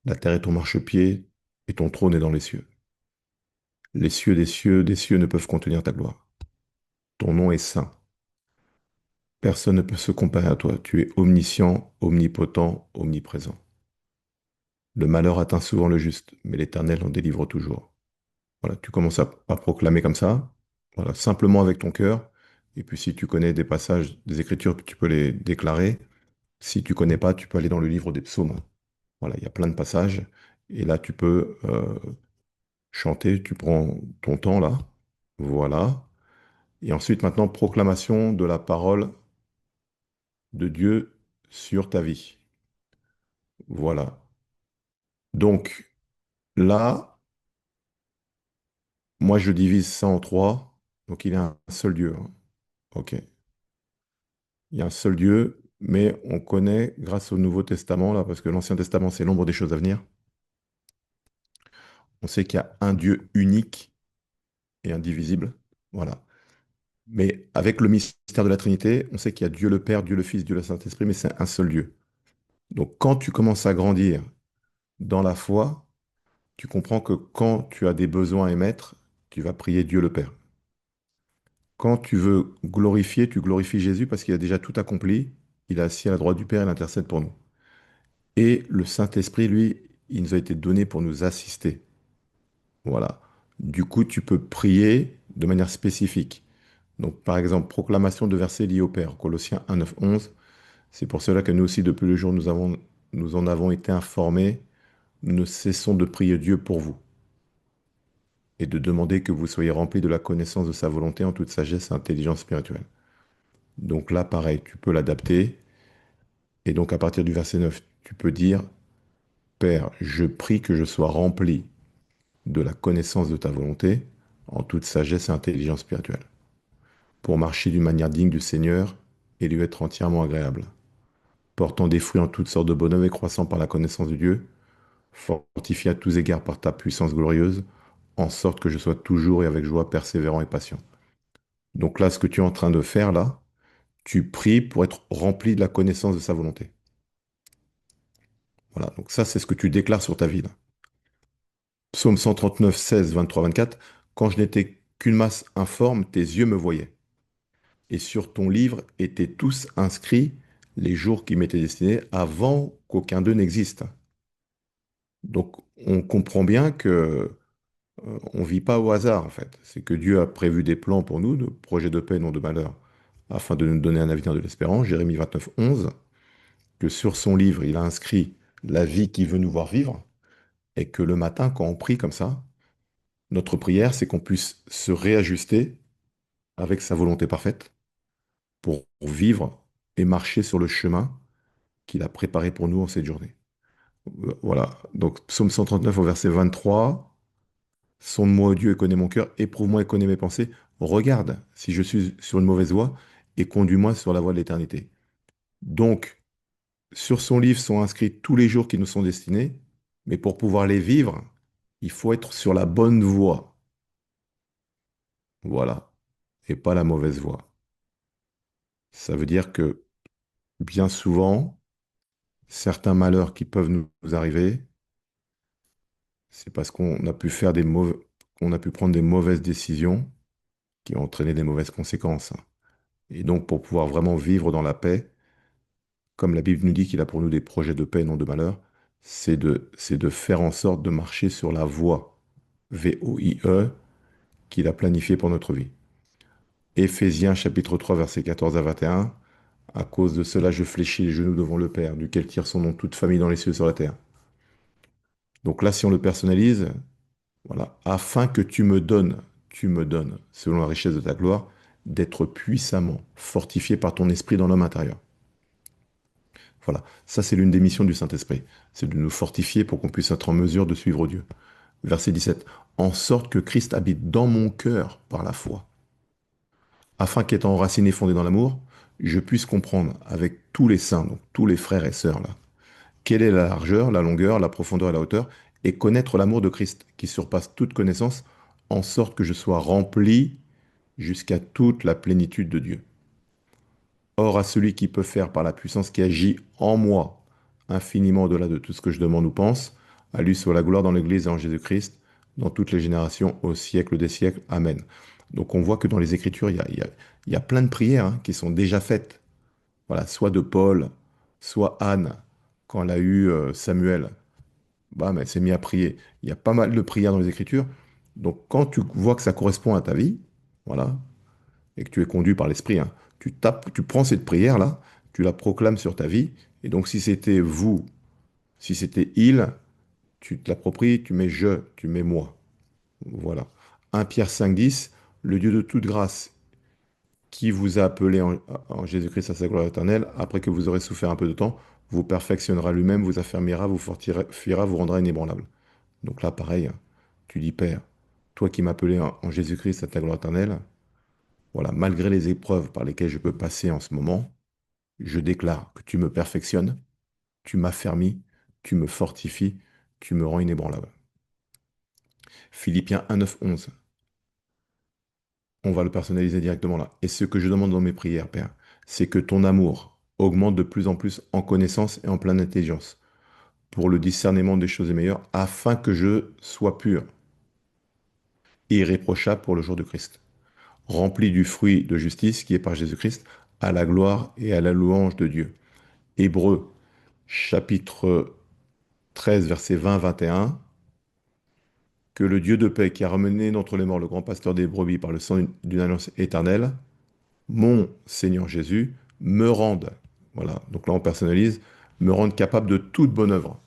La terre est ton marchepied et ton trône est dans les cieux. Les cieux des cieux ne peuvent contenir ta gloire. Ton nom est saint. Personne ne peut se comparer à toi. Tu es omniscient, omnipotent, omniprésent. Le malheur atteint souvent le juste, mais l'Éternel en délivre toujours. Voilà, tu commences à proclamer comme ça, voilà, simplement avec ton cœur. Et puis si tu connais des passages des Écritures, tu peux les déclarer. Si tu connais pas, tu peux aller dans le livre des psaumes. Voilà, il y a plein de passages. Et là, tu peux chanter, tu prends ton temps là. Voilà. Et ensuite, maintenant, proclamation de la parole de Dieu sur ta vie. Voilà. Donc là, moi, je divise ça en trois. Donc il y a un seul Dieu, hein. OK. Il y a un seul Dieu, mais on connaît, grâce au Nouveau Testament, là, parce que l'Ancien Testament, c'est l'ombre des choses à venir, on sait qu'il y a un Dieu unique et indivisible. Voilà. Mais avec le mystère de la Trinité, on sait qu'il y a Dieu le Père, Dieu le Fils, Dieu le Saint-Esprit, mais c'est un seul Dieu. Donc quand tu commences à grandir dans la foi, tu comprends que quand tu as des besoins à émettre, tu vas prier Dieu le Père. Quand tu veux glorifier, tu glorifies Jésus parce qu'il a déjà tout accompli. Il est assis à la droite du Père, il intercède pour nous. Et le Saint-Esprit, lui, il nous a été donné pour nous assister. Voilà. Du coup, tu peux prier de manière spécifique. Donc, par exemple, proclamation de versets liés au Père, Colossiens 1, 9, 11. C'est pour cela que nous aussi, depuis le jour où nous en avons été informés, nous ne cessons de prier Dieu pour vous et de demander que vous soyez remplis de la connaissance de sa volonté en toute sagesse et intelligence spirituelle. Donc là, pareil, tu peux l'adapter. Et donc, à partir du verset 9, tu peux dire, Père, je prie que je sois rempli de la connaissance de ta volonté en toute sagesse et intelligence spirituelle, pour marcher d'une manière digne du Seigneur et lui être entièrement agréable, portant des fruits en toutes sortes de bonheur et croissant par la connaissance de Dieu, fortifié à tous égards par ta puissance glorieuse, en sorte que je sois toujours et avec joie persévérant et patient. Donc là, ce que tu es en train de faire là, tu pries pour être rempli de la connaissance de sa volonté. Voilà, donc ça, c'est ce que tu déclares sur ta vie là. Psaume 139, 16, 23, 24. Quand je n'étais qu'une masse informe, tes yeux me voyaient. Et sur ton livre étaient tous inscrits les jours qui m'étaient destinés avant qu'aucun d'eux n'existe. Donc, on comprend bien que on vit pas au hasard, en fait. C'est que Dieu a prévu des plans pour nous, de projets de paix, non de malheur, afin de nous donner un avenir de l'espérance. Jérémie 29, 11. Que sur son livre, il a inscrit la vie qu'il veut nous voir vivre, et que le matin, quand on prie comme ça, notre prière, c'est qu'on puisse se réajuster avec sa volonté parfaite pour vivre et marcher sur le chemin qu'il a préparé pour nous en cette journée. Voilà. Donc, psaume 139 au verset 23. Sonde-moi, ô Dieu, et connais mon cœur. Éprouve-moi et connais mes pensées. Regarde si je suis sur une mauvaise voie et conduis-moi sur la voie de l'éternité. Donc, sur son livre sont inscrits tous les jours qui nous sont destinés, mais pour pouvoir les vivre, il faut être sur la bonne voie. Voilà. Et pas la mauvaise voie. Ça veut dire que bien souvent, certains malheurs qui peuvent nous arriver, c'est parce qu'on a pu faire qu'on a pu prendre des mauvaises décisions qui ont entraîné des mauvaises conséquences. Et donc, pour pouvoir vraiment vivre dans la paix, comme la Bible nous dit qu'il a pour nous des projets de paix et non de malheur, c'est de faire en sorte de marcher sur la voie, VOIE, qu'il a planifiée pour notre vie. Éphésiens chapitre 3, versets 14 à 21. À cause de cela, je fléchis les genoux devant le Père, duquel tire son nom toute famille dans les cieux et sur la terre. Donc là, si on le personnalise, voilà, afin que tu me donnes, selon la richesse de ta gloire, d'être puissamment fortifié par ton esprit dans l'homme intérieur. Voilà, ça c'est l'une des missions du Saint-Esprit, c'est de nous fortifier pour qu'on puisse être en mesure de suivre Dieu. Verset 17, en sorte que Christ habite dans mon cœur par la foi, afin qu'étant enraciné et fondé dans l'amour, je puisse comprendre avec tous les saints, donc tous les frères et sœurs là, quelle est la largeur, la longueur, la profondeur et la hauteur, et connaître l'amour de Christ qui surpasse toute connaissance, en sorte que je sois rempli jusqu'à toute la plénitude de Dieu. Or, à celui qui peut faire par la puissance qui agit en moi, infiniment au-delà de tout ce que je demande ou pense, à lui soit la gloire dans l'Église et en Jésus-Christ, dans toutes les générations, au siècle des siècles. Amen. Donc on voit que dans les Écritures, il y a plein de prières qui sont déjà faites. Voilà, soit de Paul, soit Anne, quand elle a eu Samuel. Bah, mais elle s'est mise à prier. Il y a pas mal de prières dans les Écritures. Donc quand tu vois que ça correspond à ta vie, voilà, et que tu es conduit par l'Esprit, hein, tu prends cette prière-là, tu la proclames sur ta vie, et donc si c'était vous, si c'était il, tu te l'appropries, tu mets je, tu mets moi. Voilà. 1 Pierre 5,10, le Dieu de toute grâce, qui vous a appelé en Jésus-Christ à sa gloire éternelle, après que vous aurez souffert un peu de temps, vous perfectionnera lui-même, vous affermira, vous fortifiera, vous rendra inébranlable. Donc là, pareil, hein, tu dis, Père, toi qui m'as appelé en Jésus-Christ à ta gloire éternelle, voilà, malgré les épreuves par lesquelles je peux passer en ce moment, je déclare que tu me perfectionnes, tu m'affermis, tu me fortifies, tu me rends inébranlable. Philippiens 1, 9, 11. On va le personnaliser directement là. Et ce que je demande dans mes prières, Père, c'est que ton amour augmente de plus en plus en connaissance et en pleine intelligence, pour le discernement des choses meilleures, afin que je sois pur et irréprochable pour le jour de Christ, rempli du fruit de justice qui est par Jésus-Christ, à la gloire et à la louange de Dieu. Hébreux, chapitre 13, versets 20-21. Que le Dieu de paix qui a ramené d'entre les morts le grand pasteur des brebis par le sang d'une alliance éternelle, mon Seigneur Jésus, me rende, voilà, donc là on personnalise, me rende capable de toute bonne œuvre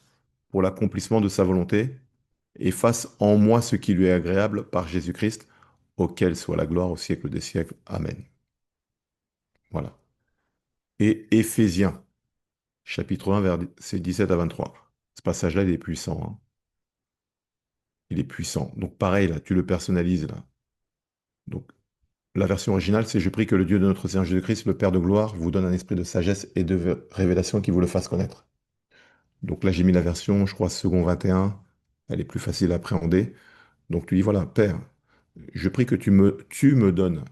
pour l'accomplissement de sa volonté et fasse en moi ce qui lui est agréable par Jésus-Christ, auquel soit la gloire au siècle des siècles. Amen. Voilà. Et Éphésiens, chapitre 1, versets 17 à 23. Ce passage-là, il est puissant, hein. Il est puissant. Donc pareil, là, tu le personnalises, là. Donc la version originale, c'est: Je prie que le Dieu de notre Seigneur Jésus-Christ, le Père de gloire, vous donne un esprit de sagesse et de révélation qui vous le fasse connaître. Donc là, j'ai mis la version, je crois, second 21. Elle est plus facile à appréhender. Donc tu dis, voilà, Père, je prie que tu me donnes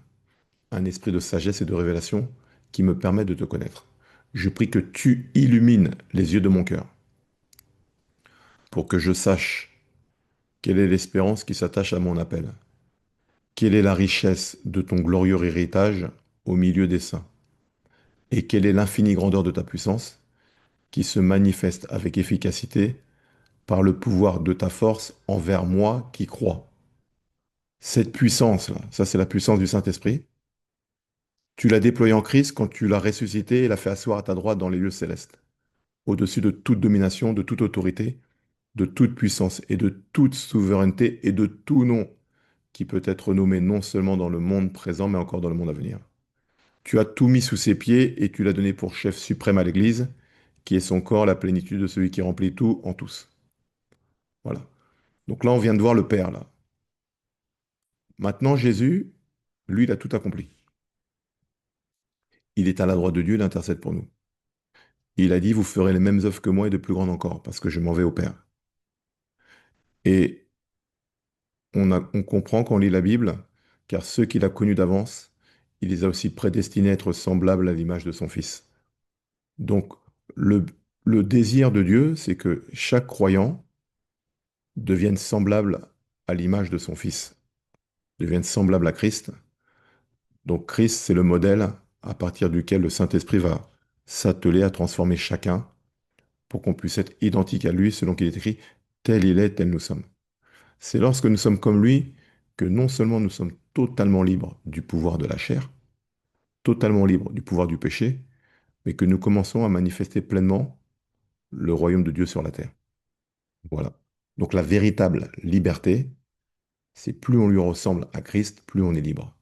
un esprit de sagesse et de révélation qui me permet de te connaître. Je prie que tu illumines les yeux de mon cœur pour que je sache quelle est l'espérance qui s'attache à mon appel. Quelle est la richesse de ton glorieux héritage au milieu des saints? Et quelle est l'infinie grandeur de ta puissance qui se manifeste avec efficacité par le pouvoir de ta force envers moi qui crois? Cette puissance-là, ça c'est la puissance du Saint-Esprit, tu l'as déployée en Christ quand tu l'as ressuscité et l'as fait asseoir à ta droite dans les lieux célestes, au-dessus de toute domination, de toute autorité, de toute puissance et de toute souveraineté et de tout nom qui peut être nommé non seulement dans le monde présent, mais encore dans le monde à venir. Tu as tout mis sous ses pieds et tu l'as donné pour chef suprême à l'Église, qui est son corps, la plénitude de celui qui remplit tout en tous. Voilà. Donc là, on vient de voir le Père, là. Maintenant, Jésus, lui, il a tout accompli. Il est à la droite de Dieu, il intercède pour nous. Il a dit, vous ferez les mêmes œuvres que moi et de plus grandes encore, parce que je m'en vais au Père. Et on comprend quand on lit la Bible, car ceux qu'il a connus d'avance, il les a aussi prédestinés à être semblables à l'image de son Fils. Donc, le, le désir de Dieu, c'est que chaque croyant devienne semblable à l'image de son Fils, devienne semblable à Christ. Donc, Christ, c'est le modèle à partir duquel le Saint-Esprit va s'atteler à transformer chacun pour qu'on puisse être identique à lui, selon qu'il est écrit, tel il est, tel nous sommes. C'est lorsque nous sommes comme lui que non seulement nous sommes totalement libres du pouvoir de la chair, totalement libres du pouvoir du péché, mais que nous commençons à manifester pleinement le royaume de Dieu sur la terre. Voilà. Donc la véritable liberté, c'est plus on lui ressemble à Christ, plus on est libre.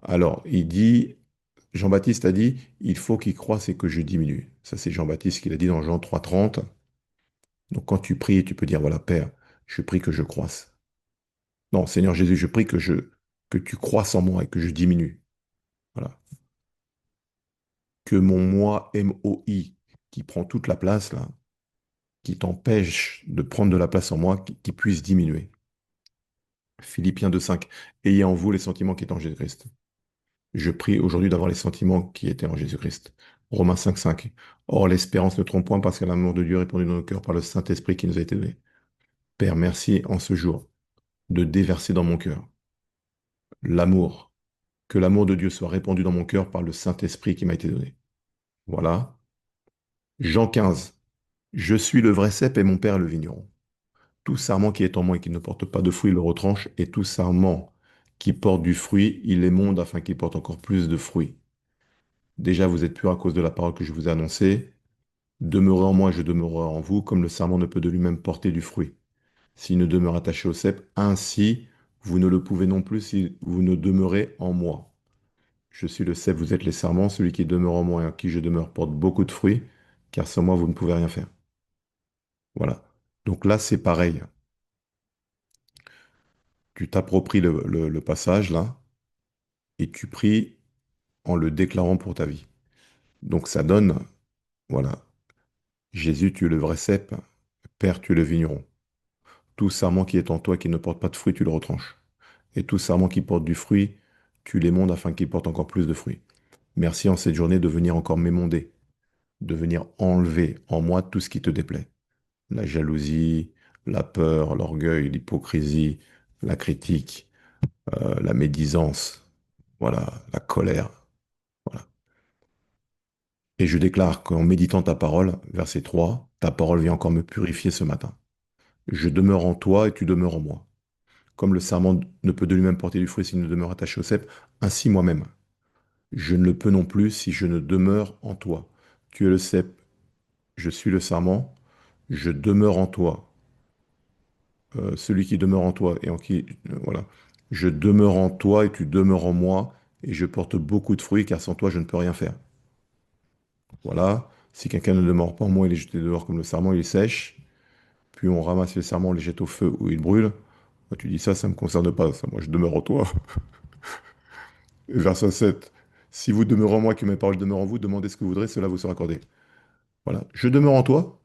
Alors, il dit, Jean-Baptiste a dit, il faut qu'il croisse et que je diminue. Ça, c'est Jean-Baptiste qui l'a dit dans Jean 3,30. Donc quand tu pries, tu peux dire, voilà, Père, je prie que je croisse. Non, Seigneur Jésus, je prie que tu croisses en moi et que je diminue. Voilà. Que mon moi, M-O-I, qui prend toute la place, là, qui t'empêche de prendre de la place en moi, qui puisse diminuer. Philippiens 2,5. Ayez en vous les sentiments qui étaient en Jésus-Christ. Je prie aujourd'hui d'avoir les sentiments qui étaient en Jésus-Christ. Romains 5,5. Or, l'espérance ne trompe point parce que l'amour de Dieu est répandu dans nos cœurs par le Saint-Esprit qui nous a été donné. Père, merci en ce jour de déverser dans mon cœur l'amour. Que l'amour de Dieu soit répandu dans mon cœur par le Saint-Esprit qui m'a été donné. Voilà. Jean 15. Je suis le vrai cep et mon Père le vigneron. Tout sarment qui est en moi et qui ne porte pas de fruit, il le retranche, et tout sarment qui porte du fruit, il l'émonde afin qu'il porte encore plus de fruits. Déjà, vous êtes purs à cause de la parole que je vous ai annoncée. Demeurez en moi, je demeurerai en vous, comme le sarment ne peut de lui-même porter du fruit. S'il ne demeure attaché au cep, ainsi vous ne le pouvez non plus si vous ne demeurez en moi. Je suis le cep, vous êtes les sarments, celui qui demeure en moi et en qui je demeure porte beaucoup de fruits, car sans moi vous ne pouvez rien faire. Voilà. Donc là, c'est pareil. Tu t'appropries le passage là, et tu pries en le déclarant pour ta vie. Donc ça donne, voilà, Jésus, tu es le vrai cep, Père, tu es le vigneron. Tout sarment qui est en toi qui ne porte pas de fruit, tu le retranches. Et tout sarment qui porte du fruit, tu l'émondes afin qu'il porte encore plus de fruits. Merci en cette journée de venir encore m'émonder, de venir enlever en moi tout ce qui te déplaît. La jalousie, la peur, l'orgueil, l'hypocrisie, la critique, la médisance, voilà, la colère. Voilà. Et je déclare qu'en méditant ta parole, verset 3, ta parole vient encore me purifier ce matin. Je demeure en toi et tu demeures en moi. Comme le sarment ne peut de lui-même porter du fruit s'il ne demeure attaché au cep, ainsi moi-même. Je ne le peux non plus si je ne demeure en toi. Tu es le cep, je suis le sarment, je demeure en toi. Celui qui demeure en toi et en qui... voilà. Je demeure en toi et tu demeures en moi et je porte beaucoup de fruits car sans toi je ne peux rien faire. Voilà. Si quelqu'un ne demeure pas en moi, il est jeté dehors comme le sarment, il est sèche. Puis on ramasse les sarments, on les jette au feu où ils brûlent. Moi, tu dis ça ne me concerne pas. Ça. Moi, je demeure en toi. Et verset 7. Si vous demeurez en moi, que mes paroles demeurent en vous, demandez ce que vous voudrez, cela vous sera accordé. Voilà. Je demeure en toi.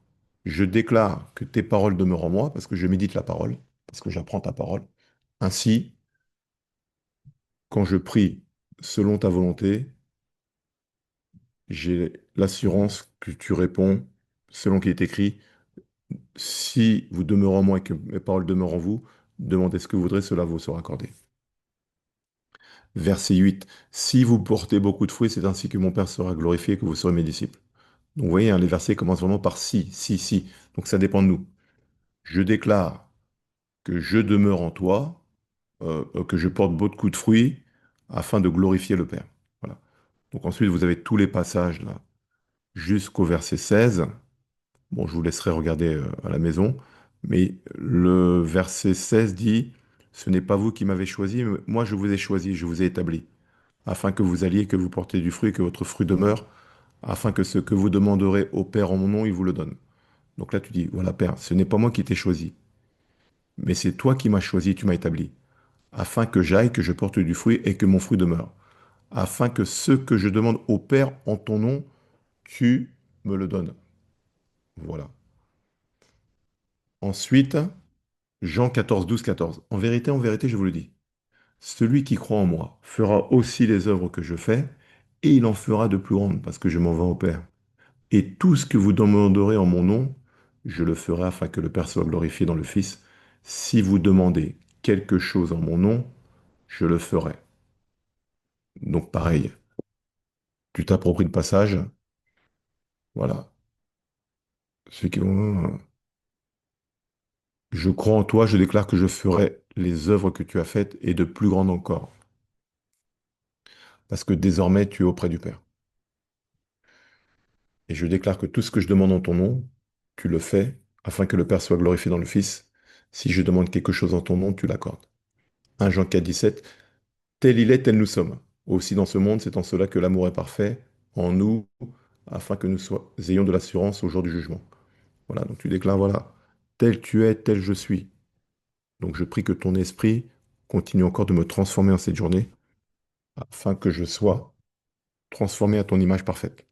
Je déclare que tes paroles demeurent en moi parce que je médite la parole, parce que j'apprends ta parole. Ainsi, quand je prie selon ta volonté, j'ai l'assurance que tu réponds selon qu'il est écrit. Si vous demeurez en moi et que mes paroles demeurent en vous, demandez ce que vous voudrez, cela vous sera accordé. Verset 8. Si vous portez beaucoup de fruits, c'est ainsi que mon Père sera glorifié et que vous serez mes disciples. Donc vous voyez, hein, les versets commencent vraiment par si, si, si. Donc ça dépend de nous. Je déclare que je demeure en toi, que je porte beaucoup de fruits afin de glorifier le Père. Voilà. Donc ensuite, vous avez tous les passages là jusqu'au verset 16. Bon, je vous laisserai regarder à la maison. Mais le verset 16 dit, ce n'est pas vous qui m'avez choisi, mais moi je vous ai choisi, je vous ai établi, afin que vous alliez, que vous portiez du fruit, que votre fruit demeure, afin que ce que vous demanderez au Père en mon nom, il vous le donne. Donc là, tu dis, voilà, Père, ce n'est pas moi qui t'ai choisi, mais c'est toi qui m'as choisi, tu m'as établi, afin que j'aille, que je porte du fruit et que mon fruit demeure, afin que ce que je demande au Père en ton nom, tu me le donnes. Voilà. Ensuite, Jean 14, 12, 14. En vérité, je vous le dis, celui qui croit en moi fera aussi les œuvres que je fais, et il en fera de plus grandes, parce que je m'en vais au Père. Et tout ce que vous demanderez en mon nom, je le ferai afin que le Père soit glorifié dans le Fils. Si vous demandez quelque chose en mon nom, je le ferai. Donc pareil, tu t'appropries le passage. Voilà. Ceux qui vont, je crois en toi, je déclare que je ferai les œuvres que tu as faites et de plus grandes encore, parce que désormais tu es auprès du Père. Et je déclare que tout ce que je demande en ton nom, tu le fais, afin que le Père soit glorifié dans le Fils. Si je demande quelque chose en ton nom, tu l'accordes. 1 Jean 4, 17. Tel il est, tel nous sommes. Aussi dans ce monde, c'est en cela que l'amour est parfait, en nous, afin que ayons de l'assurance au jour du jugement. Voilà, donc tu déclares, voilà, tel tu es, tel je suis. Donc je prie que ton esprit continue encore de me transformer en cette journée, afin que je sois transformé à ton image parfaite.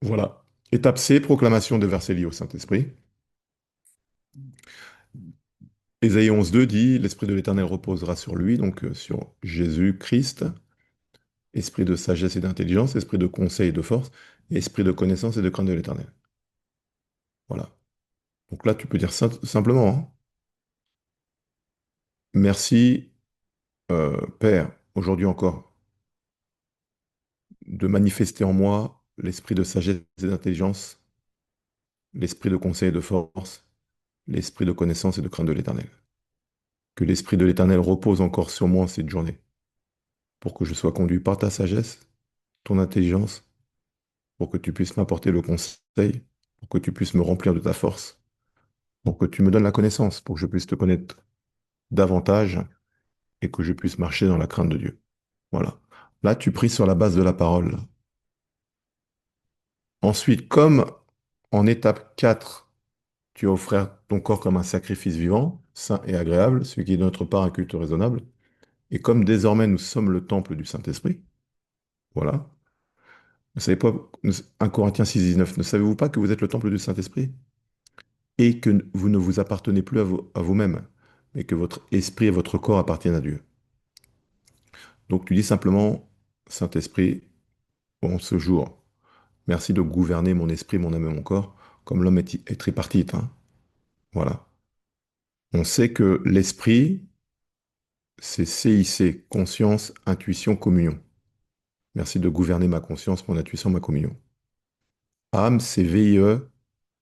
Voilà. Étape C, proclamation des versets liés au Saint-Esprit. Ésaïe 11.2 dit, l'Esprit de l'Éternel reposera sur lui, donc sur Jésus-Christ, esprit de sagesse et d'intelligence, esprit de conseil et de force, esprit de connaissance et de crainte de l'Éternel. Voilà. Donc là, tu peux dire simplement, hein, merci, Père, aujourd'hui encore, de manifester en moi l'esprit de sagesse et d'intelligence, l'esprit de conseil et de force, l'esprit de connaissance et de crainte de l'Éternel. Que l'esprit de l'Éternel repose encore sur moi en cette journée, pour que je sois conduit par ta sagesse, ton intelligence, pour que tu puisses m'apporter le conseil, pour que tu puisses me remplir de ta force, pour que tu me donnes la connaissance, pour que je puisse te connaître davantage et que je puisse marcher dans la crainte de Dieu. Voilà. Là, tu pries sur la base de la parole. Ensuite, comme en étape 4, tu as offert ton corps comme un sacrifice vivant, saint et agréable, ce qui est de notre part un culte raisonnable, et comme désormais nous sommes le temple du Saint-Esprit, voilà. Ne savez pas, 1 Corinthiens 6, 19, ne savez-vous pas que vous êtes le temple du Saint-Esprit et que vous ne vous appartenez plus à vous-même, mais que votre esprit et votre corps appartiennent à Dieu. Donc tu dis simplement, Saint-Esprit, bon, ce jour, merci de gouverner mon esprit, mon âme et mon corps, comme l'homme est tripartite, hein. Voilà. On sait que l'esprit, c'est CIC, conscience, intuition, communion. Merci de gouverner ma conscience, mon intuition, ma communion. Âme, c'est VIE,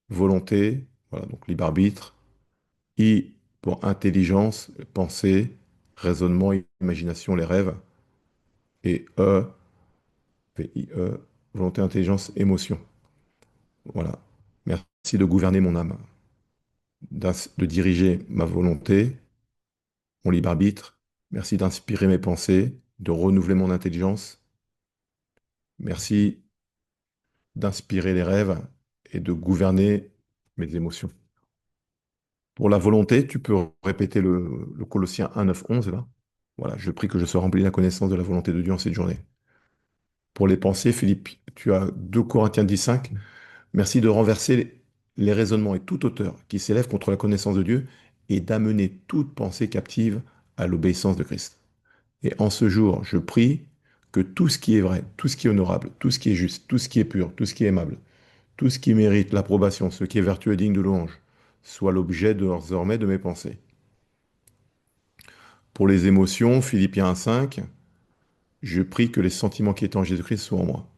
volonté, voilà, donc libre arbitre. I pour intelligence, pensée, raisonnement, imagination, les rêves. Et E, VIE, volonté, intelligence, émotion. Voilà. Merci de gouverner mon âme, de diriger ma volonté, mon libre arbitre. Merci d'inspirer mes pensées, de renouveler mon intelligence. Merci d'inspirer les rêves et de gouverner mes émotions. Pour la volonté, tu peux répéter le Colossiens 1, 9, 11 là. Voilà, je prie que je sois rempli de la connaissance de la volonté de Dieu en cette journée. Pour les pensées, Philippe, tu as 2 Corinthiens 10, 5. Merci de renverser les raisonnements et toute hauteur qui s'élève contre la connaissance de Dieu et d'amener toute pensée captive à l'obéissance de Christ. Et en ce jour, je prie que tout ce qui est vrai, tout ce qui est honorable, tout ce qui est juste, tout ce qui est pur, tout ce qui est aimable, tout ce qui mérite l'approbation, ce qui est vertueux et digne de louange, soit l'objet désormais de mes pensées. Pour les émotions, Philippiens 1,5, je prie que les sentiments qui étaient en Jésus-Christ soient en moi.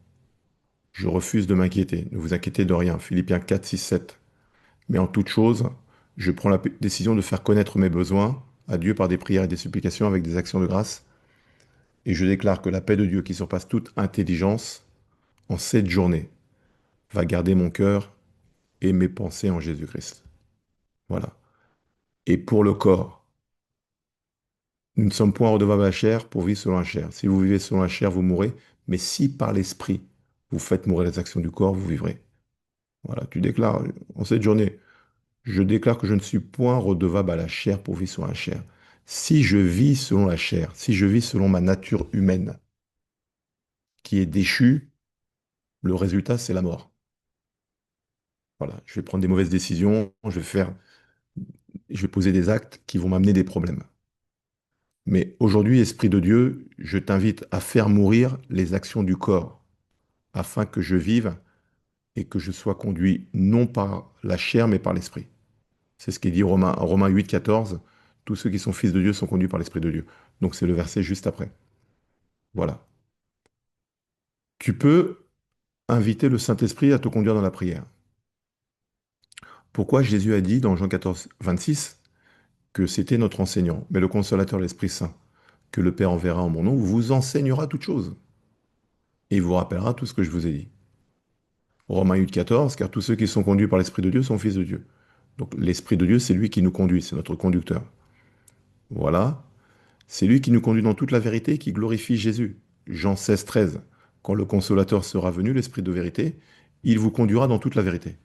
Je refuse de m'inquiéter, ne vous inquiétez de rien. Philippiens 4, 6, 7. Mais en toute chose, je prends la décision de faire connaître mes besoins à Dieu par des prières et des supplications avec des actions de grâce. Et je déclare que la paix de Dieu qui surpasse toute intelligence, en cette journée, va garder mon cœur et mes pensées en Jésus-Christ. Voilà. Et pour le corps, nous ne sommes point redevables à la chair pour vivre selon la chair. Si vous vivez selon la chair, vous mourrez. Mais si par l'esprit, vous faites mourir les actions du corps, vous vivrez. Voilà, tu déclares en cette journée, je déclare que je ne suis point redevable à la chair pour vivre sur la chair. Si je vis selon la chair, si je vis selon ma nature humaine qui est déchue, le résultat, c'est la mort. Voilà, je vais prendre des mauvaises décisions, je vais poser des actes qui vont m'amener des problèmes. Mais aujourd'hui, Esprit de Dieu, je t'invite à faire mourir les actions du corps afin que je vive et que je sois conduit non par la chair, mais par l'Esprit. C'est ce qui dit Romains 8, 14. Tous ceux qui sont fils de Dieu sont conduits par l'Esprit de Dieu. Donc c'est le verset juste après. Voilà. Tu peux inviter le Saint-Esprit à te conduire dans la prière. Pourquoi Jésus a dit dans Jean 14, 26 que c'était notre enseignant, mais le consolateur, l'Esprit Saint, que le Père enverra en mon nom, vous enseignera toutes choses et il vous rappellera tout ce que je vous ai dit. Romains 8, 14, car tous ceux qui sont conduits par l'Esprit de Dieu sont fils de Dieu. Donc l'Esprit de Dieu, c'est lui qui nous conduit, c'est notre conducteur. Voilà. C'est lui qui nous conduit dans toute la vérité et qui glorifie Jésus. Jean 16, 13. Quand le consolateur sera venu, l'Esprit de vérité, il vous conduira dans toute la vérité.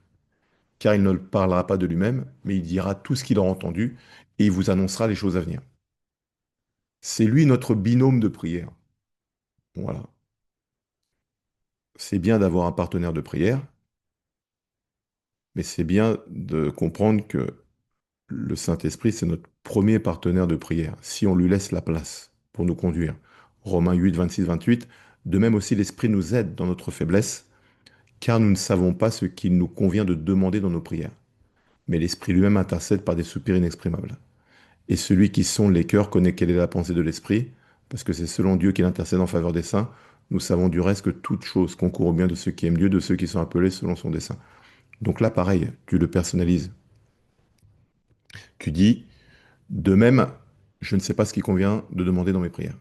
Car il ne parlera pas de lui-même, mais il dira tout ce qu'il aura entendu et il vous annoncera les choses à venir. C'est lui notre binôme de prière. Voilà. C'est bien d'avoir un partenaire de prière, mais c'est bien de comprendre que le Saint-Esprit, c'est notre premier partenaire de prière, si on lui laisse la place pour nous conduire. Romains 8, 26, 28. De même aussi, l'Esprit nous aide dans notre faiblesse, car nous ne savons pas ce qu'il nous convient de demander dans nos prières. Mais l'Esprit lui-même intercède par des soupirs inexprimables. Et celui qui sonde les cœurs connaît quelle est la pensée de l'Esprit, parce que c'est selon Dieu qu'il intercède en faveur des saints. Nous savons du reste que toute chose concourt au bien de ceux qui aiment Dieu, de ceux qui sont appelés selon son dessein. Donc là, pareil, tu le personnalises. Tu dis, de même, je ne sais pas ce qui convient de demander dans mes prières.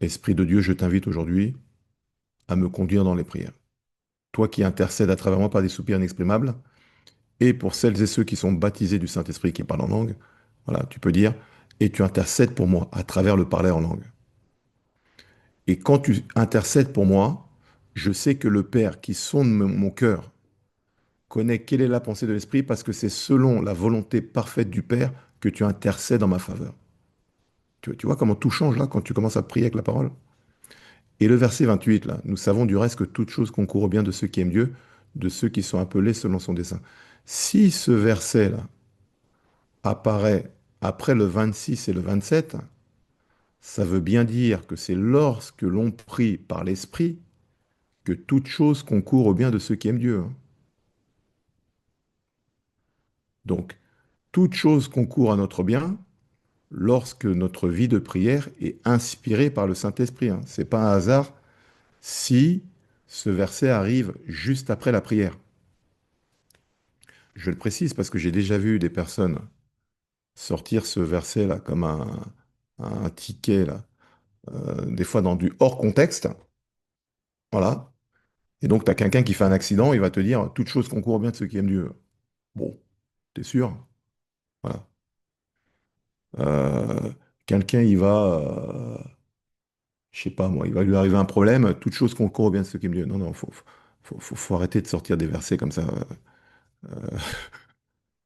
Esprit de Dieu, je t'invite aujourd'hui à me conduire dans les prières. Toi qui intercèdes à travers moi par des soupirs inexprimables, et pour celles et ceux qui sont baptisés du Saint-Esprit qui parlent en langue, voilà, tu peux dire, et tu intercèdes pour moi à travers le parler en langue. Et quand tu intercèdes pour moi, je sais que le Père qui sonde mon cœur connaît quelle est la pensée de l'Esprit parce que c'est selon la volonté parfaite du Père que tu intercèdes en ma faveur. Tu vois comment tout change là quand tu commences à prier avec la parole? Et le verset 28, là, nous savons du reste que toute chose concourt au bien de ceux qui aiment Dieu, de ceux qui sont appelés selon son dessein. Si ce verset-là apparaît après le 26 et le 27, ça veut bien dire que c'est lorsque l'on prie par l'Esprit que toute chose concourt au bien de ceux qui aiment Dieu, hein. Donc, toute chose concourt à notre bien lorsque notre vie de prière est inspirée par le Saint-Esprit, hein. Ce n'est pas un hasard si ce verset arrive juste après la prière. Je le précise parce que j'ai déjà vu des personnes sortir ce verset-là comme un ticket, là, des fois dans du hors contexte. Voilà. Et donc, tu as quelqu'un qui fait un accident, il va te dire toute chose concourt au bien de ceux qui aiment Dieu. Bon, t'es sûr? Voilà. Euh, quelqu'un, je sais pas moi, il va lui arriver un problème, toute chose concourt au bien de ceux qui aiment Dieu. Non, non, faut arrêter de sortir des versets comme ça.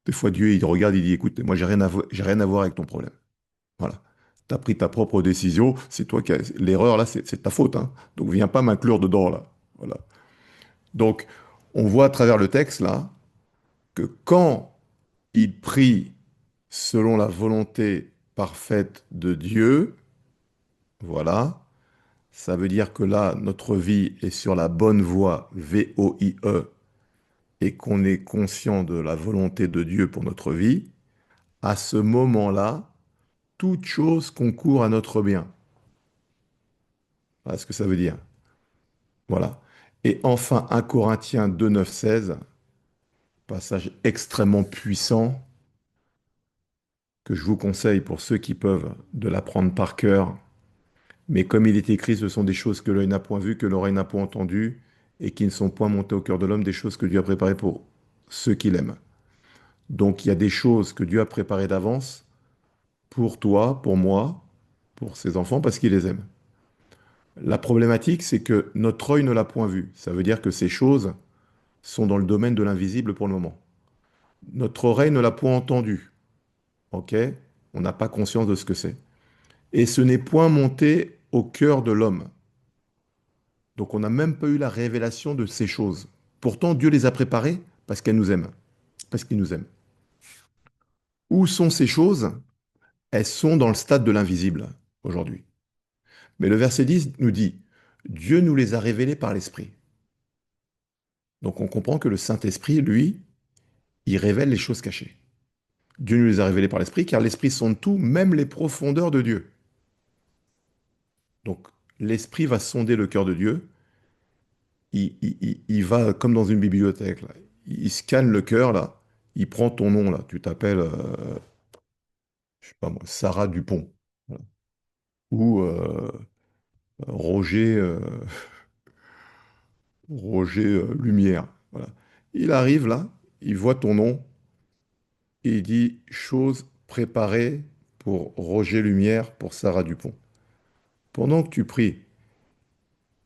Des fois, Dieu, il regarde, il dit, écoute, moi, j'ai rien à voir avec ton problème. Voilà. Tu as pris ta propre décision, c'est toi qui as... L'erreur, là, c'est de ta faute, hein. Donc, viens pas m'inclure dedans, là. Voilà. Donc, on voit à travers le texte, là, que quand il prie selon la volonté parfaite de Dieu, voilà, ça veut dire que là, notre vie est sur la bonne voie, VOIE, et qu'on est conscient de la volonté de Dieu pour notre vie. À ce moment-là, toute chose concourt à notre bien. Voilà ce que ça veut dire. Voilà. Et enfin, 1 Corinthiens 2, 9, 16, passage extrêmement puissant que je vous conseille pour ceux qui peuvent de l'apprendre par cœur. Mais comme il est écrit, ce sont des choses que l'œil n'a point vues, que l'oreille n'a point entendues, et qui ne sont point montées au cœur de l'homme, des choses que Dieu a préparées pour ceux qui l'aiment. Donc il y a des choses que Dieu a préparées d'avance pour toi, pour moi, pour ses enfants, parce qu'il les aime. La problématique, c'est que notre œil ne l'a point vu. Ça veut dire que ces choses sont dans le domaine de l'invisible pour le moment. Notre oreille ne l'a point entendu. OK? On n'a pas conscience de ce que c'est. Et ce n'est point monté au cœur de l'homme. Donc on n'a même pas eu la révélation de ces choses. Pourtant, Dieu les a préparées parce qu'elle nous aime, parce qu'il nous aime. Où sont ces choses? Elles sont dans le stade de l'invisible aujourd'hui. Mais le verset 10 nous dit, Dieu nous les a révélées par l'Esprit. Donc on comprend que le Saint-Esprit, lui, il révèle les choses cachées. Dieu nous les a révélées par l'Esprit, car l'Esprit sonde tout, même les profondeurs de Dieu. Donc l'Esprit va sonder le cœur de Dieu. Il va comme dans une bibliothèque, là. Il scanne le cœur, là. Il prend ton nom, là. Tu t'appelles, je sais pas moi, Sarah Dupont. Voilà. Ou Roger, Roger Lumière. Voilà. Il arrive là, il voit ton nom, et il dit chose préparée pour Roger Lumière, pour Sarah Dupont. Pendant que tu pries,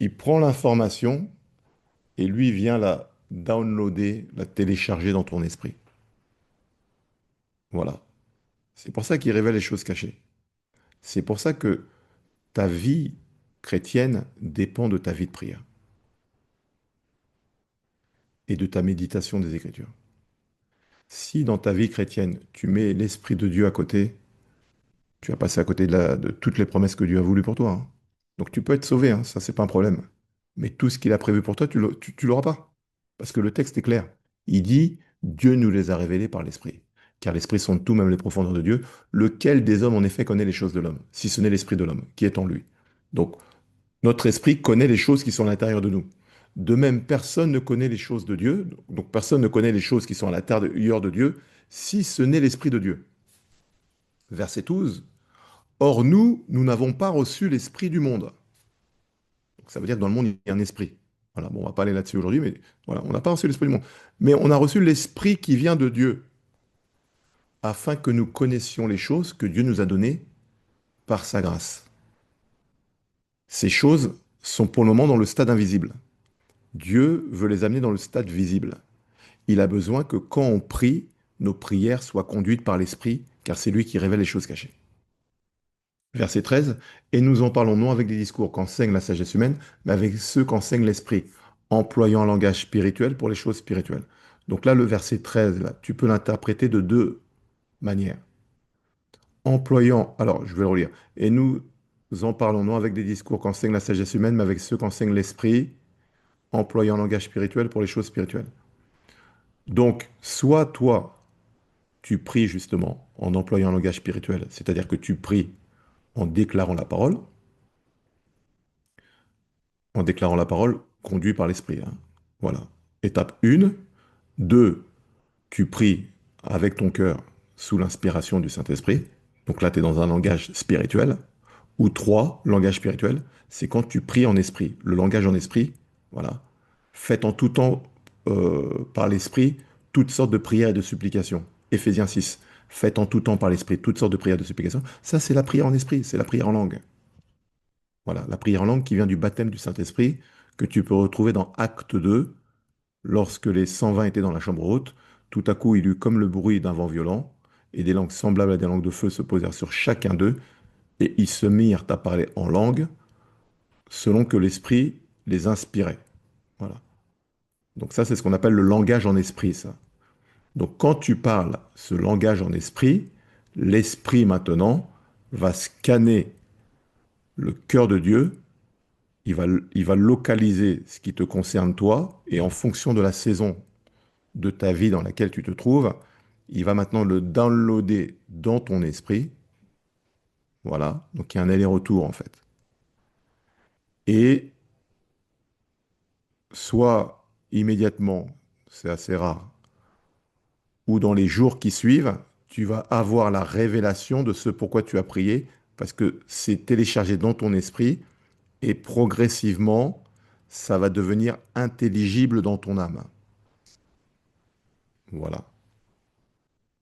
il prend l'information et lui vient la downloader, la télécharger dans ton esprit. Voilà. C'est pour ça qu'il révèle les choses cachées. C'est pour ça que ta vie chrétienne dépend de ta vie de prière et de ta méditation des Écritures. Si dans ta vie chrétienne, tu mets l'Esprit de Dieu à côté, tu vas passer à côté de toutes les promesses que Dieu a voulu pour toi, hein. Donc tu peux être sauvé, hein, ça c'est pas un problème. Mais tout ce qu'il a prévu pour toi, tu l'auras pas. Parce que le texte est clair. Il dit, Dieu nous les a révélés par l'Esprit. Car l'Esprit sonde tout, même les profondeurs de Dieu. Lequel des hommes en effet connaît les choses de l'homme, si ce n'est l'Esprit de l'homme, qui est en lui. Donc notre esprit connaît les choses qui sont à l'intérieur de nous. De même, personne ne connaît les choses de Dieu, donc personne ne connaît les choses qui sont à l'intérieur de Dieu, si ce n'est l'Esprit de Dieu. Verset 12. Or nous n'avons pas reçu l'Esprit du monde. Donc, ça veut dire que dans le monde, il y a un esprit. Voilà, bon, on va pas aller là-dessus aujourd'hui, mais voilà, on n'a pas reçu l'Esprit du monde. Mais on a reçu l'Esprit qui vient de Dieu, afin que nous connaissions les choses que Dieu nous a données par sa grâce. Ces choses sont pour le moment dans le stade invisible. Dieu veut les amener dans le stade visible. Il a besoin que quand on prie, nos prières soient conduites par l'Esprit, car c'est lui qui révèle les choses cachées. Verset 13, et nous en parlons non avec des discours qu'enseigne la sagesse humaine, mais avec ceux qu'enseigne l'Esprit, employant un langage spirituel pour les choses spirituelles. Donc là, le verset 13, là, tu peux l'interpréter de deux manières. Employant, alors je vais le relire, et nous en parlons non avec des discours qu'enseigne la sagesse humaine, mais avec ceux qu'enseigne l'Esprit, employant un langage spirituel pour les choses spirituelles. Donc, soit toi, tu pries justement en employant un langage spirituel, c'est-à-dire que tu pries en déclarant la parole, conduit par l'esprit, hein. Voilà. Étape 1. 2. Tu pries avec ton cœur sous l'inspiration du Saint-Esprit. Donc là, tu es dans un langage spirituel. Ou 3. Langage spirituel, c'est quand tu pries en esprit. Le langage en esprit, voilà. Faites en tout temps par l'esprit toutes sortes de prières et de supplications. Éphésiens 6. Faites en tout temps par l'esprit toutes sortes de prières et de supplications. Ça, c'est la prière en esprit, c'est la prière en langue. Voilà, la prière en langue qui vient du baptême du Saint-Esprit, que tu peux retrouver dans Acte 2, lorsque les 120 étaient dans la chambre haute. Tout à coup, il eut comme le bruit d'un vent violent, et des langues semblables à des langues de feu se posèrent sur chacun d'eux, et ils se mirent à parler en langue, selon que l'Esprit les inspirait. Voilà. Donc ça, c'est ce qu'on appelle le langage en esprit, ça. Donc quand tu parles ce langage en esprit, l'Esprit maintenant va scanner le cœur de Dieu. Il va localiser ce qui te concerne toi, et en fonction de la saison de ta vie dans laquelle tu te trouves, il va maintenant le downloader dans ton esprit. Voilà, donc il y a un aller-retour en fait. Et soit immédiatement, c'est assez rare, ou dans les jours qui suivent, tu vas avoir la révélation de ce pourquoi tu as prié, parce que c'est téléchargé dans ton esprit, et progressivement, ça va devenir intelligible dans ton âme. Voilà.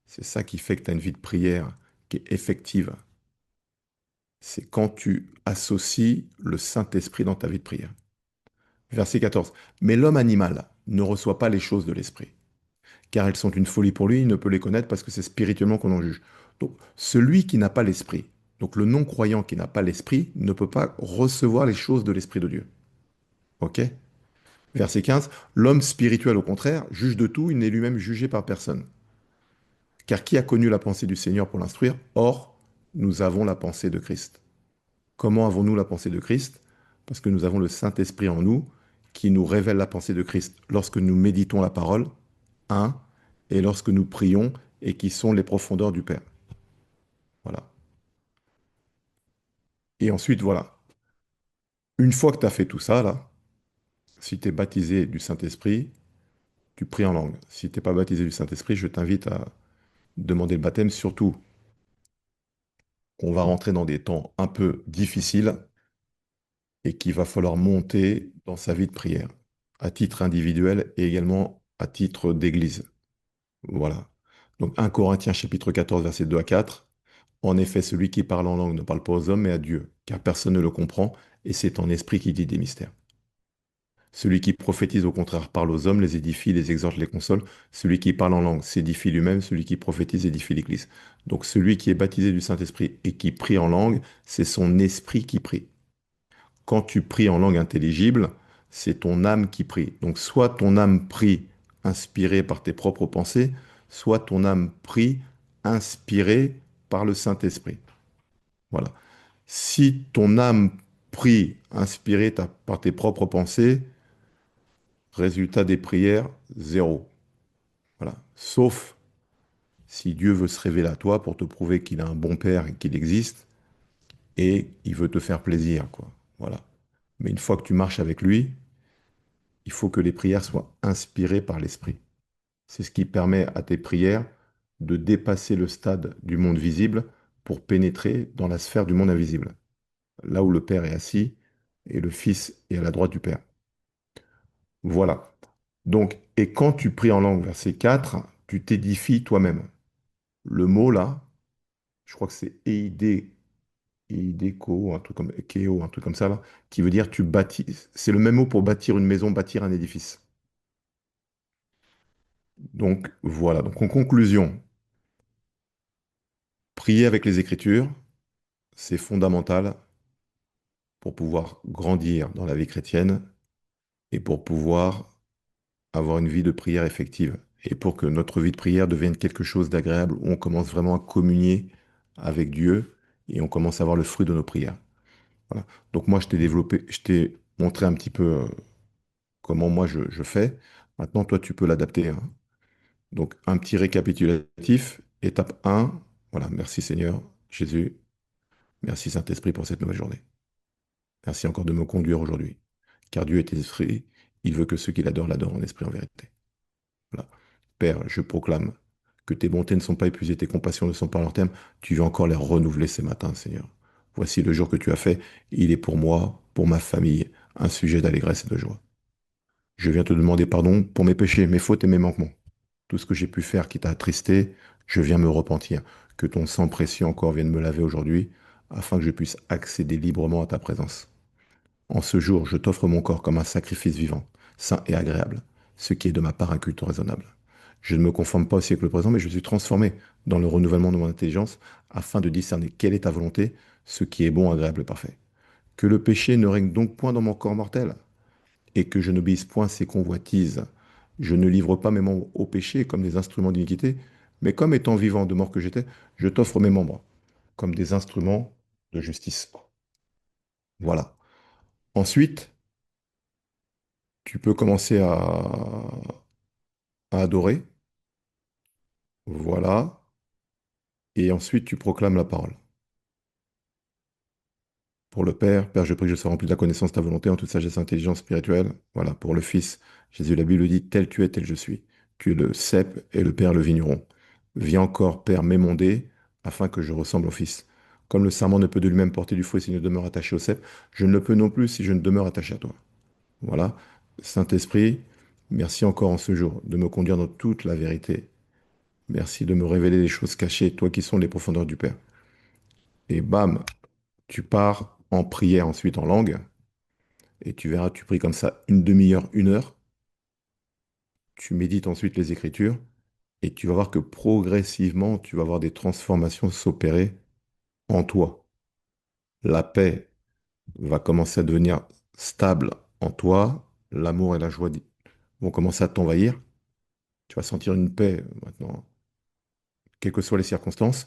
C'est ça qui fait que tu as une vie de prière qui est effective. C'est quand tu associes le Saint-Esprit dans ta vie de prière. Verset 14. Mais l'homme animal ne reçoit pas les choses de l'Esprit, car elles sont une folie pour lui, il ne peut les connaître parce que c'est spirituellement qu'on en juge. Donc, celui qui n'a pas l'Esprit, donc le non-croyant qui n'a pas l'Esprit, ne peut pas recevoir les choses de l'Esprit de Dieu. OK? Verset 15. L'homme spirituel, au contraire, juge de tout, il n'est lui-même jugé par personne. Car qui a connu la pensée du Seigneur pour l'instruire? Or, nous avons la pensée de Christ. Comment avons-nous la pensée de Christ? Parce que nous avons le Saint-Esprit en nous qui nous révèle la pensée de Christ lorsque nous méditons la parole, un, et lorsque nous prions et qui sont les profondeurs du Père. Voilà. Et ensuite, voilà. Une fois que tu as fait tout ça, là, si tu es baptisé du Saint-Esprit, tu pries en langue. Si tu n'es pas baptisé du Saint-Esprit, je t'invite à demander le baptême, surtout qu'on va rentrer dans des temps un peu difficiles et qu'il va falloir monter dans sa vie de prière, à titre individuel et également à titre d'église. Voilà. Donc 1 Corinthiens chapitre 14, versets 2 à 4. En effet, celui qui parle en langue ne parle pas aux hommes, mais à Dieu, car personne ne le comprend, et c'est en esprit qu'il dit des mystères. Celui qui prophétise, au contraire, parle aux hommes, les édifie, les exhorte, les console. Celui qui parle en langue s'édifie lui-même, celui qui prophétise édifie l'Église. Donc celui qui est baptisé du Saint-Esprit et qui prie en langue, c'est son esprit qui prie. Quand tu pries en langue intelligible, c'est ton âme qui prie. Donc soit ton âme prie inspirée par tes propres pensées, soit ton âme prie inspirée par le Saint-Esprit. Voilà. Si ton âme prie inspirée par tes propres pensées, résultat des prières, zéro. Voilà. Sauf si Dieu veut se révéler à toi pour te prouver qu'il a un bon père et qu'il existe et il veut te faire plaisir, quoi. Voilà. Mais une fois que tu marches avec lui, il faut que les prières soient inspirées par l'Esprit. C'est ce qui permet à tes prières de dépasser le stade du monde visible pour pénétrer dans la sphère du monde invisible, là où le Père est assis et le Fils est à la droite du Père. Voilà. Donc, et quand tu pries en langue, verset 4, tu t'édifies toi-même. Le mot là, je crois que c'est eideko, un truc comme ekeo, un truc comme ça là, qui veut dire tu bâtis. C'est le même mot pour bâtir une maison, bâtir un édifice. Donc voilà. Donc en conclusion, prier avec les Écritures, c'est fondamental pour pouvoir grandir dans la vie chrétienne et pour pouvoir avoir une vie de prière effective et pour que notre vie de prière devienne quelque chose d'agréable où on commence vraiment à communier avec Dieu et on commence à voir le fruit de nos prières. Voilà. Donc moi, je t'ai montré un petit peu comment moi je fais. Maintenant, toi, tu peux l'adapter, hein. Donc, un petit récapitulatif. Étape un. Voilà, merci Seigneur Jésus. Merci Saint-Esprit pour cette nouvelle journée. Merci encore de me conduire aujourd'hui. Car Dieu est esprit, il veut que ceux qui l'adorent l'adorent en esprit en vérité. Voilà. Père, je proclame que tes bontés ne sont pas épuisées, tes compassions ne sont pas à leur terme. Tu veux encore les renouveler ces matins, Seigneur. Voici le jour que tu as fait. Il est pour moi, pour ma famille, un sujet d'allégresse et de joie. Je viens te demander pardon pour mes péchés, mes fautes et mes manquements. Tout ce que j'ai pu faire qui t'a attristé, je viens me repentir. Que ton sang précieux encore vienne me laver aujourd'hui, afin que je puisse accéder librement à ta présence. En ce jour, je t'offre mon corps comme un sacrifice vivant, saint et agréable, ce qui est de ma part un culte raisonnable. Je ne me conforme pas au siècle présent, mais je suis transformé dans le renouvellement de mon intelligence, afin de discerner quelle est ta volonté, ce qui est bon, agréable et parfait. Que le péché ne règne donc point dans mon corps mortel, et que je n'obéisse point à ses convoitises. Je ne livre pas mes membres au péché comme des instruments d'iniquité, mais comme étant vivant de mort que j'étais, je t'offre mes membres comme des instruments de justice. Voilà. Ensuite, tu peux commencer à adorer. Voilà. Et ensuite, tu proclames la parole. Pour le Père, Père, je prie que je sois rempli de la connaissance de ta volonté en toute sagesse et intelligence spirituelle. Voilà. Pour le Fils, Jésus, la Bible dit, tel tu es, tel je suis. Tu es le cep et le Père le vigneron. Viens encore, Père, m'émonder, afin que je ressemble au Fils. Comme le sarment ne peut de lui-même porter du fruit s'il ne demeure attaché au cep, je ne le peux non plus si je ne demeure attaché à toi. Voilà. Saint-Esprit, merci encore en ce jour de me conduire dans toute la vérité. Merci de me révéler les choses cachées, toi qui sont les profondeurs du Père. Et bam, Tu pars en prière ensuite en langue, et tu verras, tu pries comme ça une demi-heure, une heure. Tu médites ensuite les Écritures, et tu vas voir que progressivement, tu vas voir des transformations s'opérer en toi. La paix va commencer à devenir stable en toi, l'amour et la joie vont commencer à t'envahir. Tu vas sentir une paix maintenant, quelles que soient les circonstances.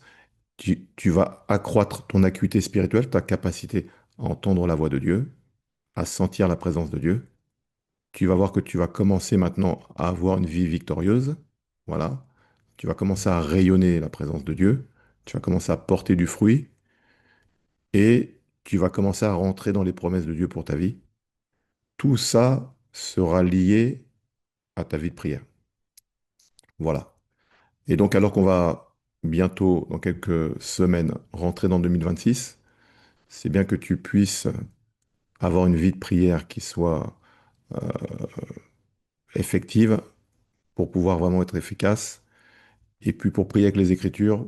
Tu vas accroître ton acuité spirituelle, ta capacité à entendre la voix de Dieu, à sentir la présence de Dieu. Tu vas voir que tu vas commencer maintenant à avoir une vie victorieuse. Voilà. Tu vas commencer à rayonner la présence de Dieu. Tu vas commencer à porter du fruit et tu vas commencer à rentrer dans les promesses de Dieu pour ta vie. Tout ça sera lié à ta vie de prière. Voilà. Et donc, alors qu'on va bientôt, dans quelques semaines, rentrer dans 2026, c'est bien que tu puisses avoir une vie de prière qui soit effective pour pouvoir vraiment être efficace. Et puis pour prier avec les Écritures,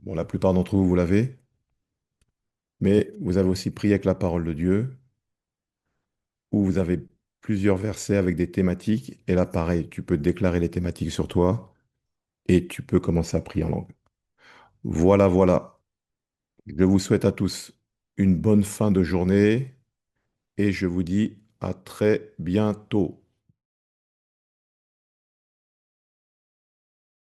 bon, la plupart d'entre vous, vous l'avez, mais vous avez aussi prié avec la parole de Dieu, où vous avez plusieurs versets avec des thématiques. Et là, pareil, tu peux déclarer les thématiques sur toi et tu peux commencer à prier en langue. Voilà, voilà. Je vous souhaite à tous une bonne fin de journée et je vous dis à très bientôt.